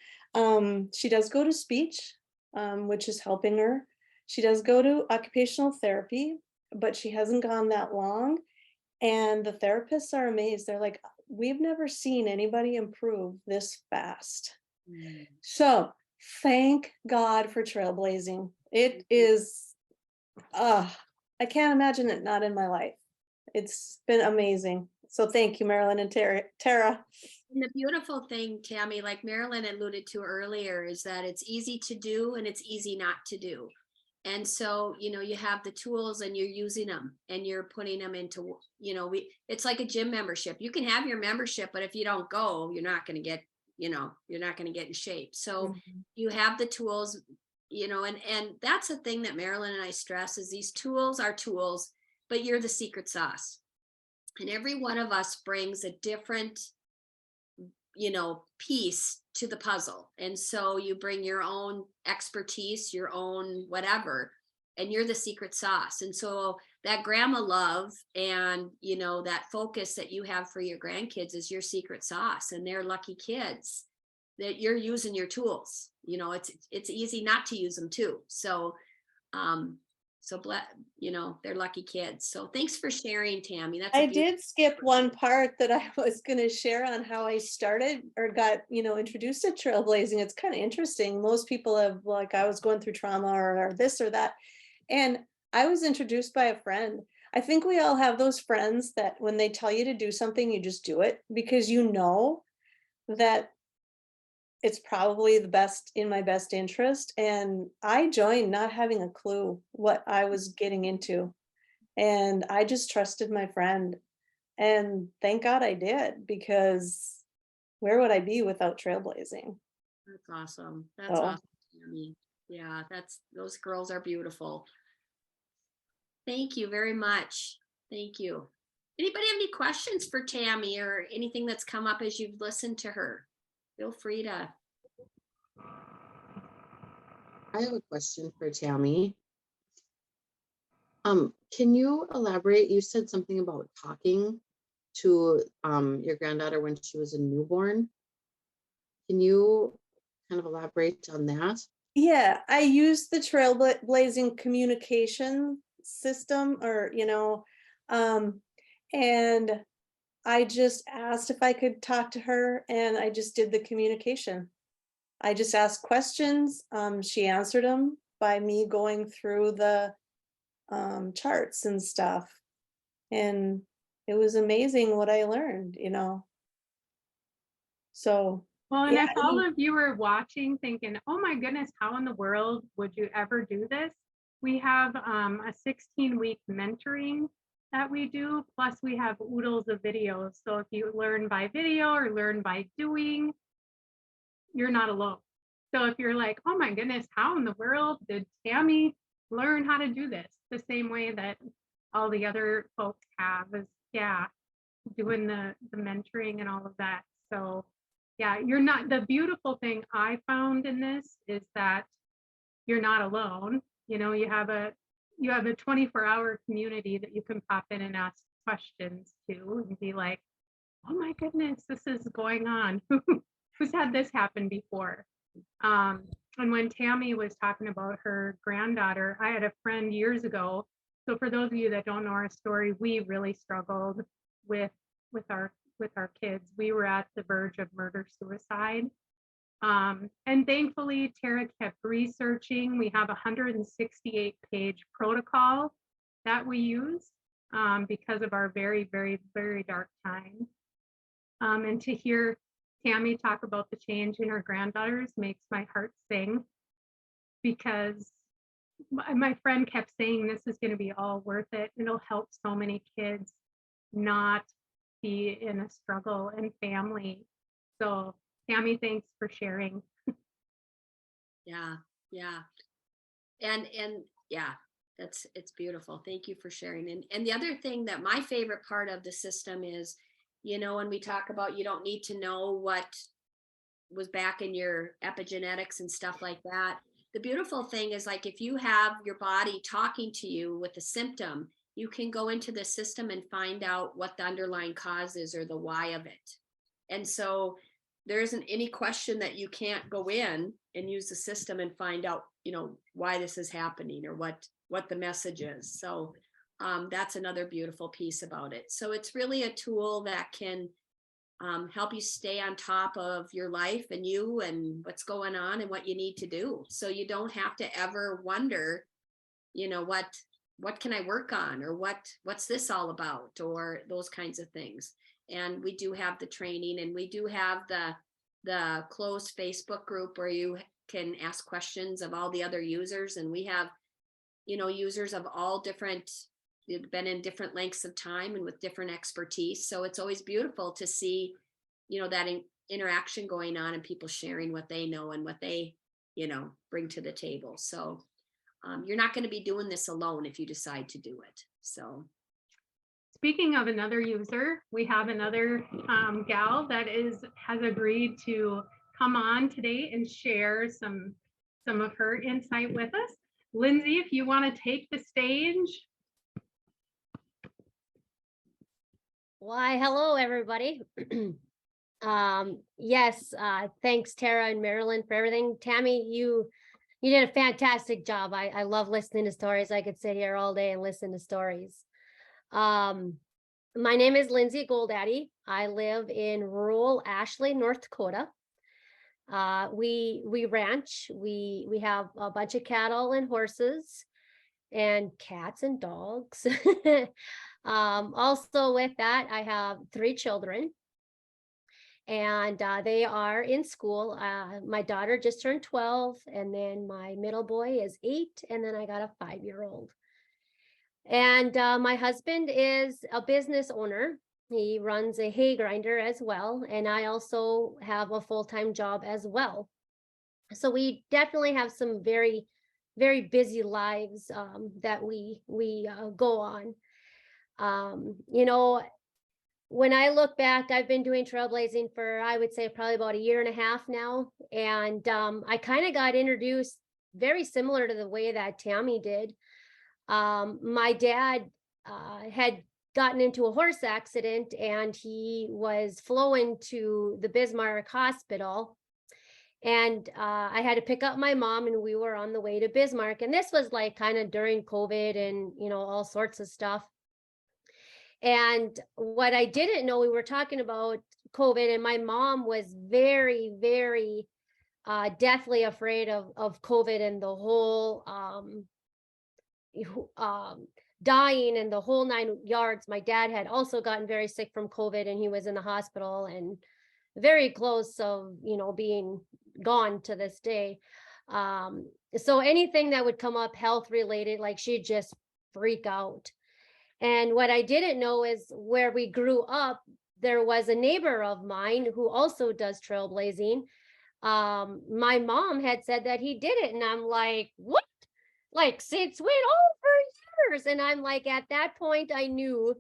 She does go to speech, which is helping her. She does go to occupational therapy, but she hasn't gone that long. And the therapists are amazed. They're like, we've never seen anybody improve this fast. Mm. So thank God for trailblazing. It is, I can't imagine it not in my life. It's been amazing. So thank you, Marilyn and Tara. And the beautiful thing, Tammy, like Marilyn alluded to earlier, is that it's easy to do and it's easy not to do. And so, you have the tools and you're using them and you're putting them into, it's like a gym membership. You can have your membership, but if you don't go, you're not going to get, you're not going to get in shape. So you have the tools, and that's the thing that Marilyn and I stress is these tools are tools, but you're the secret sauce. And every one of us brings a different piece to the puzzle. And so you bring your own expertise, your own whatever, and you're the secret sauce. And so that grandma love and, that focus that you have for your grandkids is your secret sauce, and they're lucky kids that you're using your tools. It's easy not to use them too. So, they're lucky kids. So thanks for sharing, Tammy. I did skip one part that I was going to share on how I started or got, introduced to trailblazing. It's kind of interesting. Most people have, like, I was going through trauma or this or that. And I was introduced by a friend. I think we all have those friends that when they tell you to do something, you just do it because you know that it's probably the best in my best interest. And I joined not having a clue what I was getting into. And I just trusted my friend. And thank God I did, because where would I be without trailblazing? That's awesome. That's awesome, Tammy. Yeah, those girls are beautiful. Thank you very much. Thank you. Anybody have any questions for Tammy or anything that's come up as you've listened to her? Feel free to. I have a question for Tammy. Can you elaborate? You said something about talking to your granddaughter when she was a newborn. Can you kind of elaborate on that? Yeah, I used the trailblazing communication system, or and I just asked if I could talk to her, and I just did the communication. I just asked questions. She answered them by me going through the charts and stuff. And it was amazing what I learned, So, Well, and yeah, if all of you were watching thinking, oh my goodness, how in the world would you ever do this? We have a 16-week mentoring that we do, plus we have oodles of videos. So if you learn by video or learn by doing, you're not alone. So if you're like, oh my goodness, how in the world did Tammy learn how to do this? The same way that all the other folks have is, doing the mentoring and all of that. So yeah, you're not, the beautiful thing I found in this is that you're not alone. You have a 24-hour community that you can pop in and ask questions to and be like, oh my goodness, this is going on. Who's had this happen before? And when Tammy was talking about her granddaughter, I had a friend years ago. So for those of you that don't know our story, we really struggled with our kids. We were at the verge of murder suicide. And thankfully, Tara kept researching. We have a 168-page protocol that we use because of our very, very, very dark time. And to hear Tammy talk about the change in her granddaughters makes my heart sing, because my friend kept saying this is going to be all worth it. It'll help so many kids not be in a struggle and family. So Tammy, thanks for sharing. Yeah, yeah. And yeah, it's beautiful. Thank you for sharing. And the other thing that my favorite part of the system is, when we talk about you don't need to know what was back in your epigenetics and stuff like that. The beautiful thing is, like, if you have your body talking to you with a symptom, you can go into the system and find out what the underlying cause is or the why of it. And so there isn't any question that you can't go in and use the system and find out, why this is happening or what the message is. So that's another beautiful piece about it. So it's really a tool that can help you stay on top of your life and you and what's going on and what you need to do. So you don't have to ever wonder, what can I work on, or what's this all about, or those kinds of things. And we do have the training, and we do have the closed Facebook group where you can ask questions of all the other users. And we have, users of all different, they've been in different lengths of time and with different expertise. So it's always beautiful to see, that interaction going on and people sharing what they know and what they, bring to the table. So you're not going to be doing this alone if you decide to do it. So. Speaking of another user, we have another gal that has agreed to come on today and share some of her insight with us. Lindsay, if you want to take the stage. Why, hello, everybody. Yes, thanks, Tara and Marilyn, for everything. Tammy, you did a fantastic job. I love listening to stories. I could sit here all day and listen to stories. My name is Lindsay Goldaddy. I live in rural Ashley, North Dakota. We ranch. We have a bunch of cattle and horses and cats and dogs. Also with that, I have 3 children, and they are in school. My daughter just turned 12, and then my middle boy is 8, and then I got a 5-year-old. And my husband is a business owner. He runs a hay grinder as well, and I also have a full-time job as well. So we definitely have some very, very busy lives that we go on. When I look back, I've been doing trailblazing for, I would say, probably about 1.5 years now. And I kind of got introduced very similar to the way that Tammy did. My dad had gotten into a horse accident, and he was flown to the Bismarck Hospital. And I had to pick up my mom, and we were on the way to Bismarck. And this was like kind of during COVID and, all sorts of stuff. And what I didn't know, we were talking about COVID, and my mom was very, very deathly afraid of COVID and the whole dying and the whole 9 yards. My dad had also gotten very sick from COVID, and he was in the hospital and very close of, being gone to this day. So anything that would come up health related, like, she'd just freak out. And what I didn't know is where we grew up, there was a neighbor of mine who also does trailblazing. My mom had said that he did it, and I'm like, what? Like, it's went on for years. And I'm like, at that point, I knew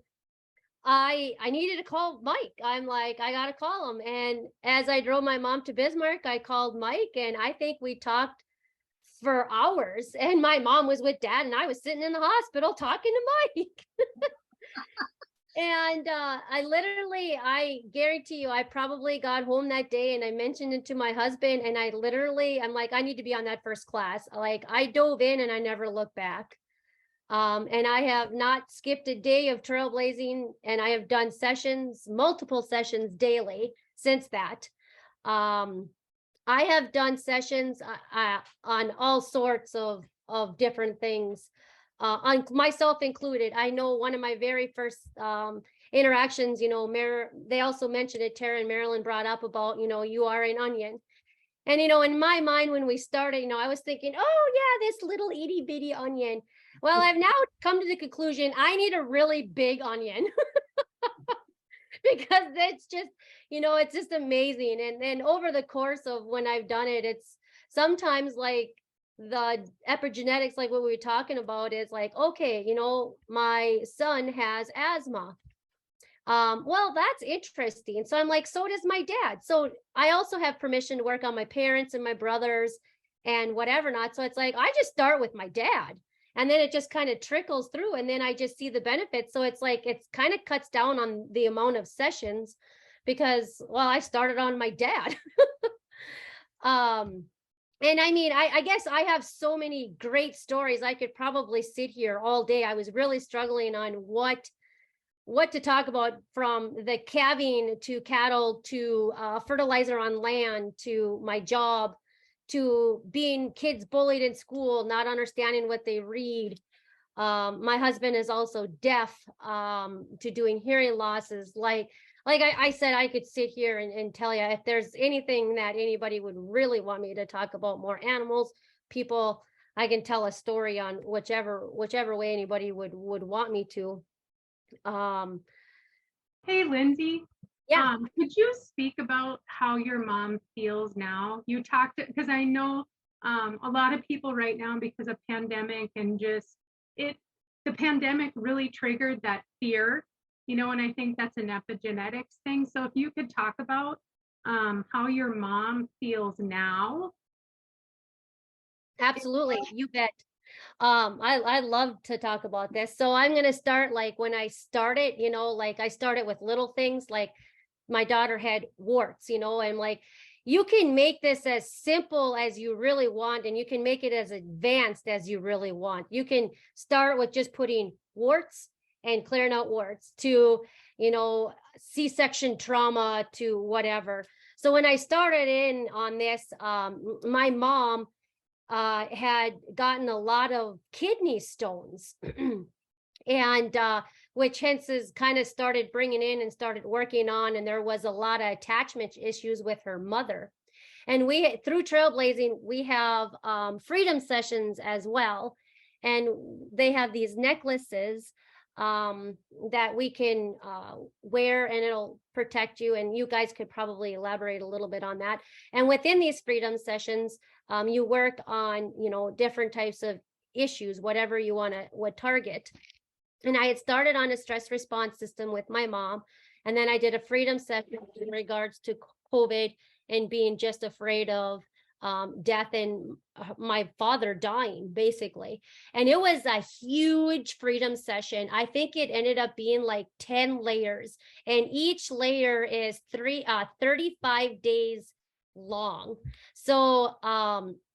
I needed to call Mike. I'm like, I got to call him. And as I drove my mom to Bismarck, I called Mike, and I think we talked for hours. And my mom was with Dad, and I was sitting in the hospital talking to Mike. And I guarantee you, I probably got home that day and I mentioned it to my husband, and I'm like, I need to be on that first class. Like, I dove in and I never looked back. And I have not skipped a day of trailblazing, and I have done multiple sessions daily since that. I have done sessions on all sorts of different things, on myself included. I know one of my very first interactions, they also mentioned it, Tara and Marilyn brought up about, you are an onion. And, in my mind, when we started, I was thinking, oh yeah, this little itty bitty onion. Well, I've now come to the conclusion I need a really big onion. because it's just, it's just amazing. And over the course of when I've done it, it's sometimes like the epigenetics, like what we were talking about, is like, okay, my son has asthma. Well, that's interesting. So I'm like, so does my dad. So I also have permission to work on my parents and my brothers and whatever not. So it's like, I just start with my dad, and then it just kind of trickles through, and then I just see the benefits. So it's like, it's kind of cuts down on the amount of sessions because, well, I started on my dad. And I mean, I guess I have so many great stories. I could probably sit here all day. I was really struggling on what to talk about, from the calving to cattle to fertilizer on land to my job to being kids bullied in school, not understanding what they read. My husband is also deaf, to doing hearing losses. Like I said, I could sit here and tell you, if there's anything that anybody would really want me to talk about, more animals, people, I can tell a story on whichever way anybody would want me to. Hey, Lindsay. Yeah. Could you speak about how your mom feels now? You talked, because I know a lot of people right now, because of pandemic and just the pandemic really triggered that fear, and I think that's an epigenetics thing. So if you could talk about how your mom feels now. Absolutely, you bet. I love to talk about this. So I'm going to start like when I started, like I started with little things, like my daughter had warts, and like, you can make this as simple as you really want, and you can make it as advanced as you really want. You can start with just putting warts and clearing out warts to, C-section trauma to whatever. So when I started in on this, my mom had gotten a lot of kidney stones and which hence is kind of started bringing in and started working on, and there was a lot of attachment issues with her mother. And we, through Trailblazing, we have freedom sessions as well, and they have these necklaces that we can wear, and it'll protect you, and you guys could probably elaborate a little bit on that. And within these freedom sessions, you work on, different types of issues, whatever you want to target. And I had started on a stress response system with my mom, and then I did a freedom session in regards to COVID and being just afraid of death and my father dying, basically. And it was a huge freedom session. I think it ended up being like 10 layers, and each layer is 35 days long. So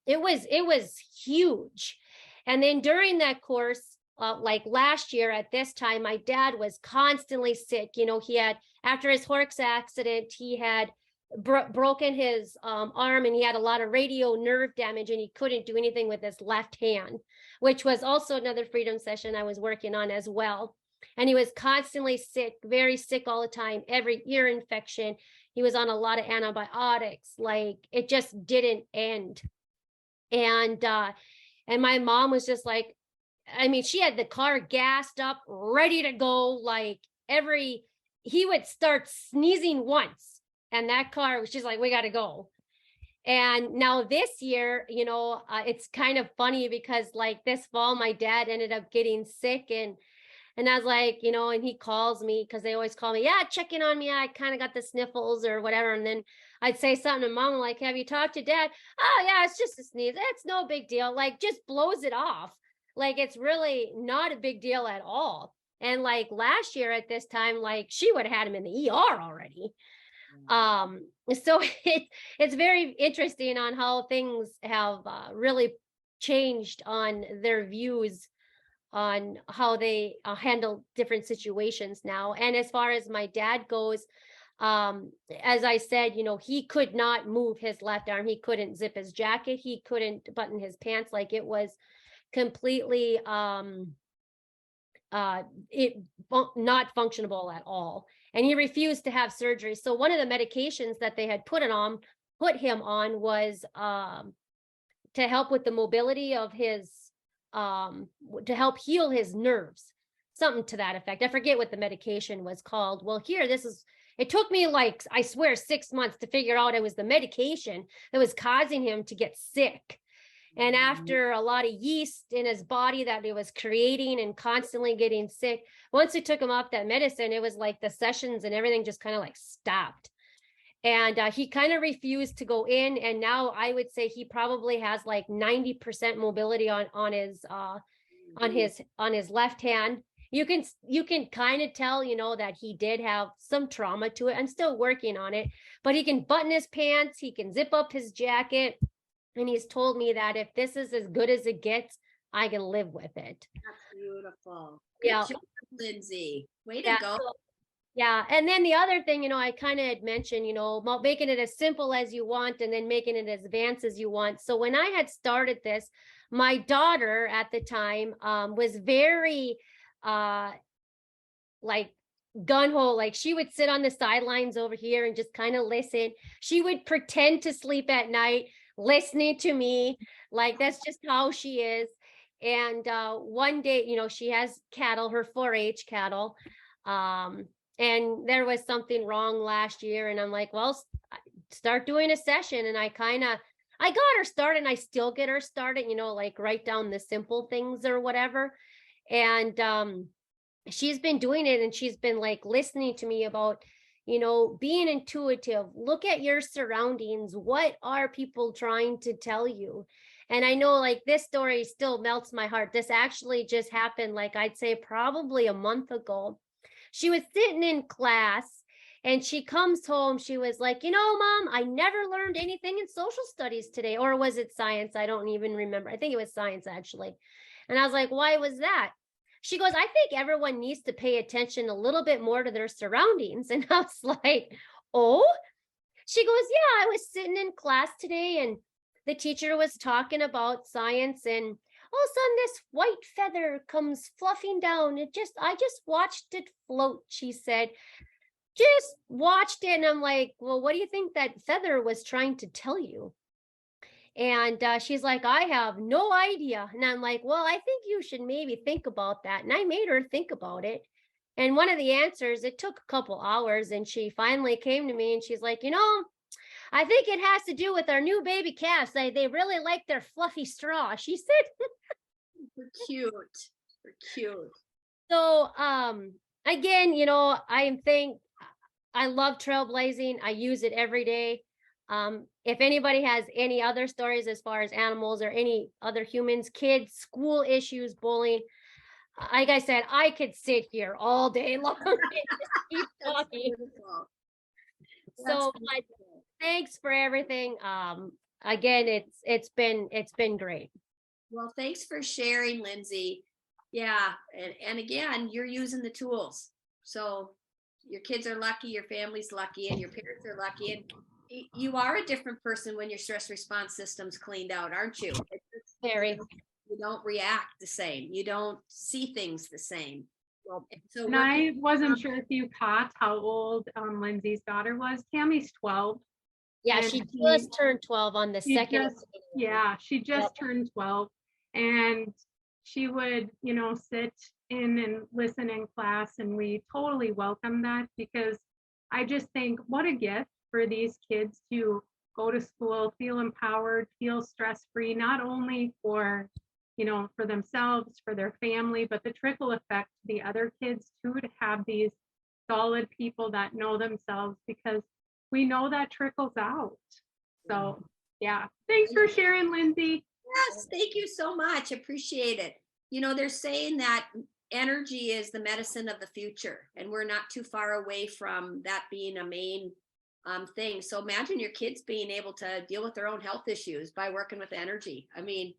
it was huge. And then during that course, like last year at this time, my dad was constantly sick. He had, after his horse accident, he had broken his arm, and he had a lot of radio nerve damage, and he couldn't do anything with his left hand, which was also another freedom session I was working on as well. And he was constantly sick, very sick all the time, every ear infection. He was on a lot of antibiotics, like it just didn't end. And my mom was just like, I mean, she had the car gassed up, ready to go. Like he would start sneezing once, and that car, she's like, we got to go. And now this year, it's kind of funny because like this fall, my dad ended up getting sick, and I was like, and he calls me, because they always call me, yeah, checking on me. I kind of got the sniffles or whatever. And then I'd say something to mom, like, have you talked to dad? Oh yeah, it's just a sneeze. It's no big deal. Like, just blows it off. Like, it's really not a big deal at all. And like last year at this time, like she would have had him in the ER already. So it's very interesting on how things have really changed on their views on how they handle different situations now. And as far as my dad goes, as I said, he could not move his left arm. He couldn't zip his jacket. He couldn't button his pants. Like, it was completely not functionable at all. And he refused to have surgery. So one of the medications that they had put him on was to help with the mobility of his, to help heal his nerves, something to that effect. I forget what the medication was called. Well, here, this is It took me like, I swear, 6 months to figure out it was the medication that was causing him to get sick. And after a lot of yeast in his body that it was creating and constantly getting sick, once we took him off that medicine, it was like the sessions and everything just kind of like stopped. And he kind of refused to go in. And now I would say he probably has like 90% mobility on his left hand. You can kind of tell, that he did have some trauma to it. I'm still working on it, but he can button his pants, he can zip up his jacket. And he's told me that if this is as good as it gets, I can live with it. That's beautiful. Good Yeah. job, Lindsay. Way to Yeah, go. yeah. And then the other thing, I kind of had mentioned, about making it as simple as you want and then making it as advanced as you want. So when I had started this, my daughter at the time was very like gun-ho, like she would sit on the sidelines over here and just kind of listen. She would pretend to sleep at night listening to me, like that's just how she is. And one day, she has cattle, her 4-H cattle, and there was something wrong last year, and I'm like, well, start doing a session. And I got her started, and I still get her started, like write down the simple things or whatever. And she's been doing it, and she's been like listening to me about, being intuitive. Look at your surroundings. What are people trying to tell you? And I know like this story still melts my heart. This actually just happened, like I'd say probably a month ago. She was sitting in class and she comes home. She was like, Mom, I never learned anything in social studies today. Or was it science? I don't even remember. I think it was science, actually. And I was like, why was that? She goes, I think everyone needs to pay attention a little bit more to their surroundings. And I was like, oh? She goes, yeah, I was sitting in class today and the teacher was talking about science, and all of a sudden this white feather comes fluffing down. I just watched it float, she said. Just watched it. And I'm like, well, what do you think that feather was trying to tell you? And she's like, I have no idea. And I'm like, well, I think you should maybe think about that. And I made her think about it. And one of the answers, it took a couple hours, and she finally came to me and she's like, I think it has to do with our new baby calves. They really like their fluffy straw, she said. We're cute. We're cute. So again, I love trailblazing. I use it every day. If anybody has any other stories as far as animals or any other humans, kids, school issues, bullying, like I said, I could sit here all day long and just keep talking. So thanks for everything. Again, it's been great. Well, thanks for sharing, Lindsay. Yeah, and again, you're using the tools. So your kids are lucky, your family's lucky, and your parents are lucky. And you are a different person when your stress response system's cleaned out, aren't you? Very. You don't react the same. You don't see things the same. So And I wasn't sure if you caught how old Lindsay's daughter was. Tammy's 12. Yeah, And she just turned 12 on the second. She just turned 12. And she would, sit in and listen in class. And we totally welcome that, because I just think what a gift for these kids to go to school, feel empowered, feel stress-free, not only for themselves, for their family, but the trickle effect to the other kids too, to have these solid people that know themselves, because we know that trickles out. So yeah, thanks for sharing, Lindsay. Yes, thank you so much. Appreciate it. They're saying that energy is the medicine of the future, and we're not too far away from that being a main thing. So imagine your kids being able to deal with their own health issues by working with energy. I mean,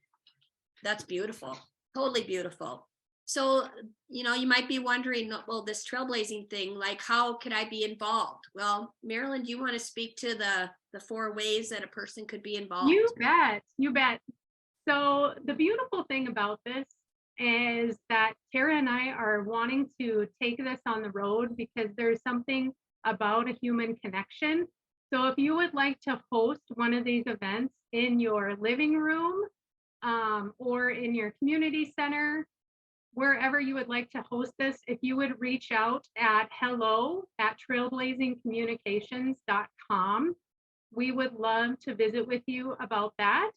that's beautiful. Totally beautiful. So, you might be wondering, well, this trailblazing thing, like, how could I be involved? Well, Marilyn, do you want to speak to the 4 ways that a person could be involved? You bet. So the beautiful thing about this is that Tara and I are wanting to take this on the road, because there's something about a human connection. So if you would like to host one of these events in your living room, or in your community center, wherever you would like to host this, if you would reach out at hello@trailblazingcommunications.com. We would love to visit with you about that.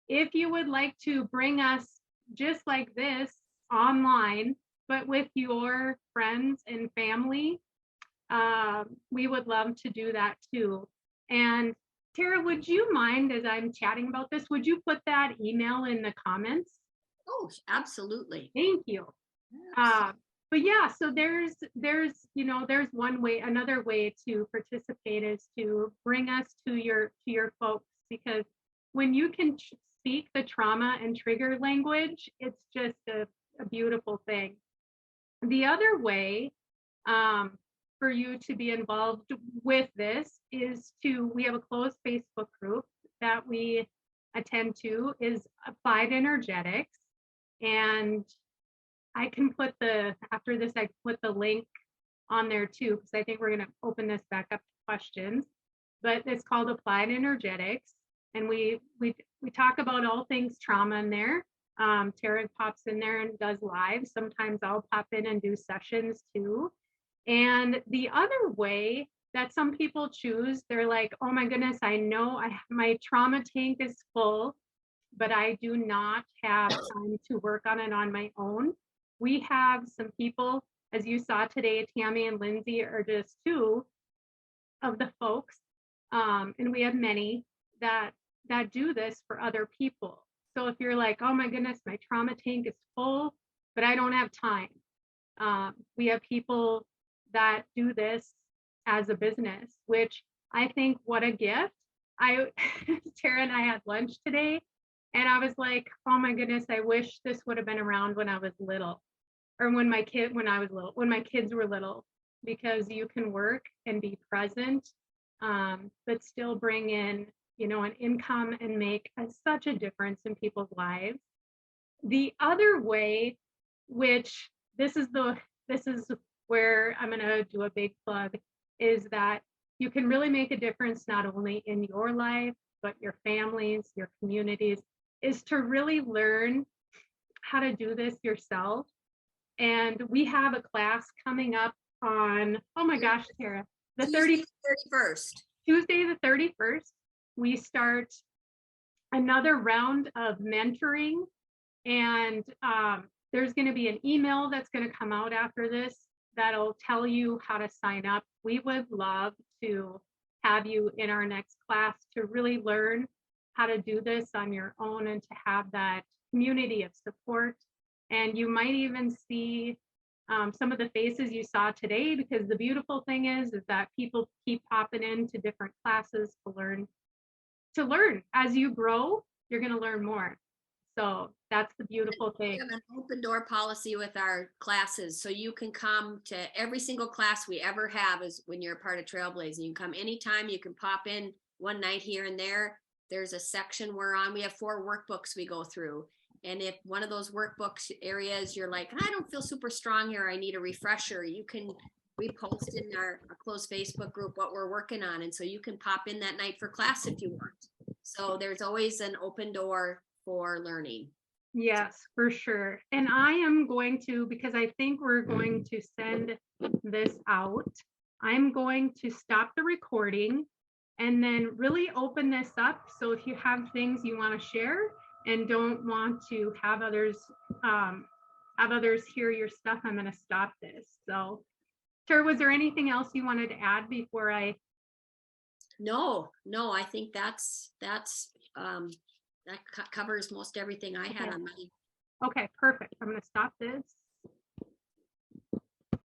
If you would like to bring us just like this online, but with your friends and family, we would love to do that too. And Tara, would you mind, as I'm chatting about this, would you put that email in the comments? Oh, absolutely. Thank you. But yeah, so there's one way. Another way to participate is to bring us to your folks, because when you can speak the trauma and trigger language, it's just a beautiful thing. The other way for you to be involved with this is we have a closed Facebook group that we attend to, is Applied Energetics. And I can put after this, I put the link on there too, because I think we're going to open this back up to questions. But it's called Applied Energetics. And we talk about all things trauma in there. Tara pops in there and does live. Sometimes I'll pop in and do sessions too. And the other way that some people choose, they're like, oh my goodness, I know my trauma tank is full, but I do not have time to work on it on my own. We have some people, as you saw today, Tammy and Lindsay are just two of the folks. And we have many that do this for other people. So if you're like, oh my goodness, my trauma tank is full, but I don't have time. We have people that do this as a business, which I think, what a gift. Tara and I had lunch today, and I was like, oh my goodness, I wish this would have been around when I was little, or when my kids were little, because you can work and be present, but still bring in, an income and make such a difference in people's lives. The other way, which this is where I'm going to do a big plug, is that you can really make a difference not only in your life, but your families, your communities, is to really learn how to do this yourself. And we have a class coming up on, oh my gosh, Tara, the 31st. Tuesday the 31st, we start another round of mentoring. And there's going to be an email that's going to come out after this that'll tell you how to sign up. We would love to have you in our next class to really learn how to do this on your own and to have that community of support. And you might even see some of the faces you saw today, because the beautiful thing is that people keep popping into different classes to learn. As you grow, you're going to learn more. So that's the beautiful thing. We have an open door policy with our classes. So you can come to every single class we ever have is when you're a part of Trailblazing. You can come anytime. You can pop in one night here and there. There's a section we're on. We have 4 workbooks we go through. And if one of those workbooks areas, you're like, I don't feel super strong here, I need a refresher, you can repost in our closed Facebook group what we're working on. And so you can pop in that night for class if you want. So there's always an open door for learning. Yes, for sure. And I am going to, because I think we're going to send this out, I'm going to stop the recording and then really open this up. So if you have things you want to share and don't want to have others hear your stuff, I'm going to stop this. So, Tara, was there anything else you wanted to add before I? No, I think that covers most everything I had on my. Okay, perfect. I'm going to stop this.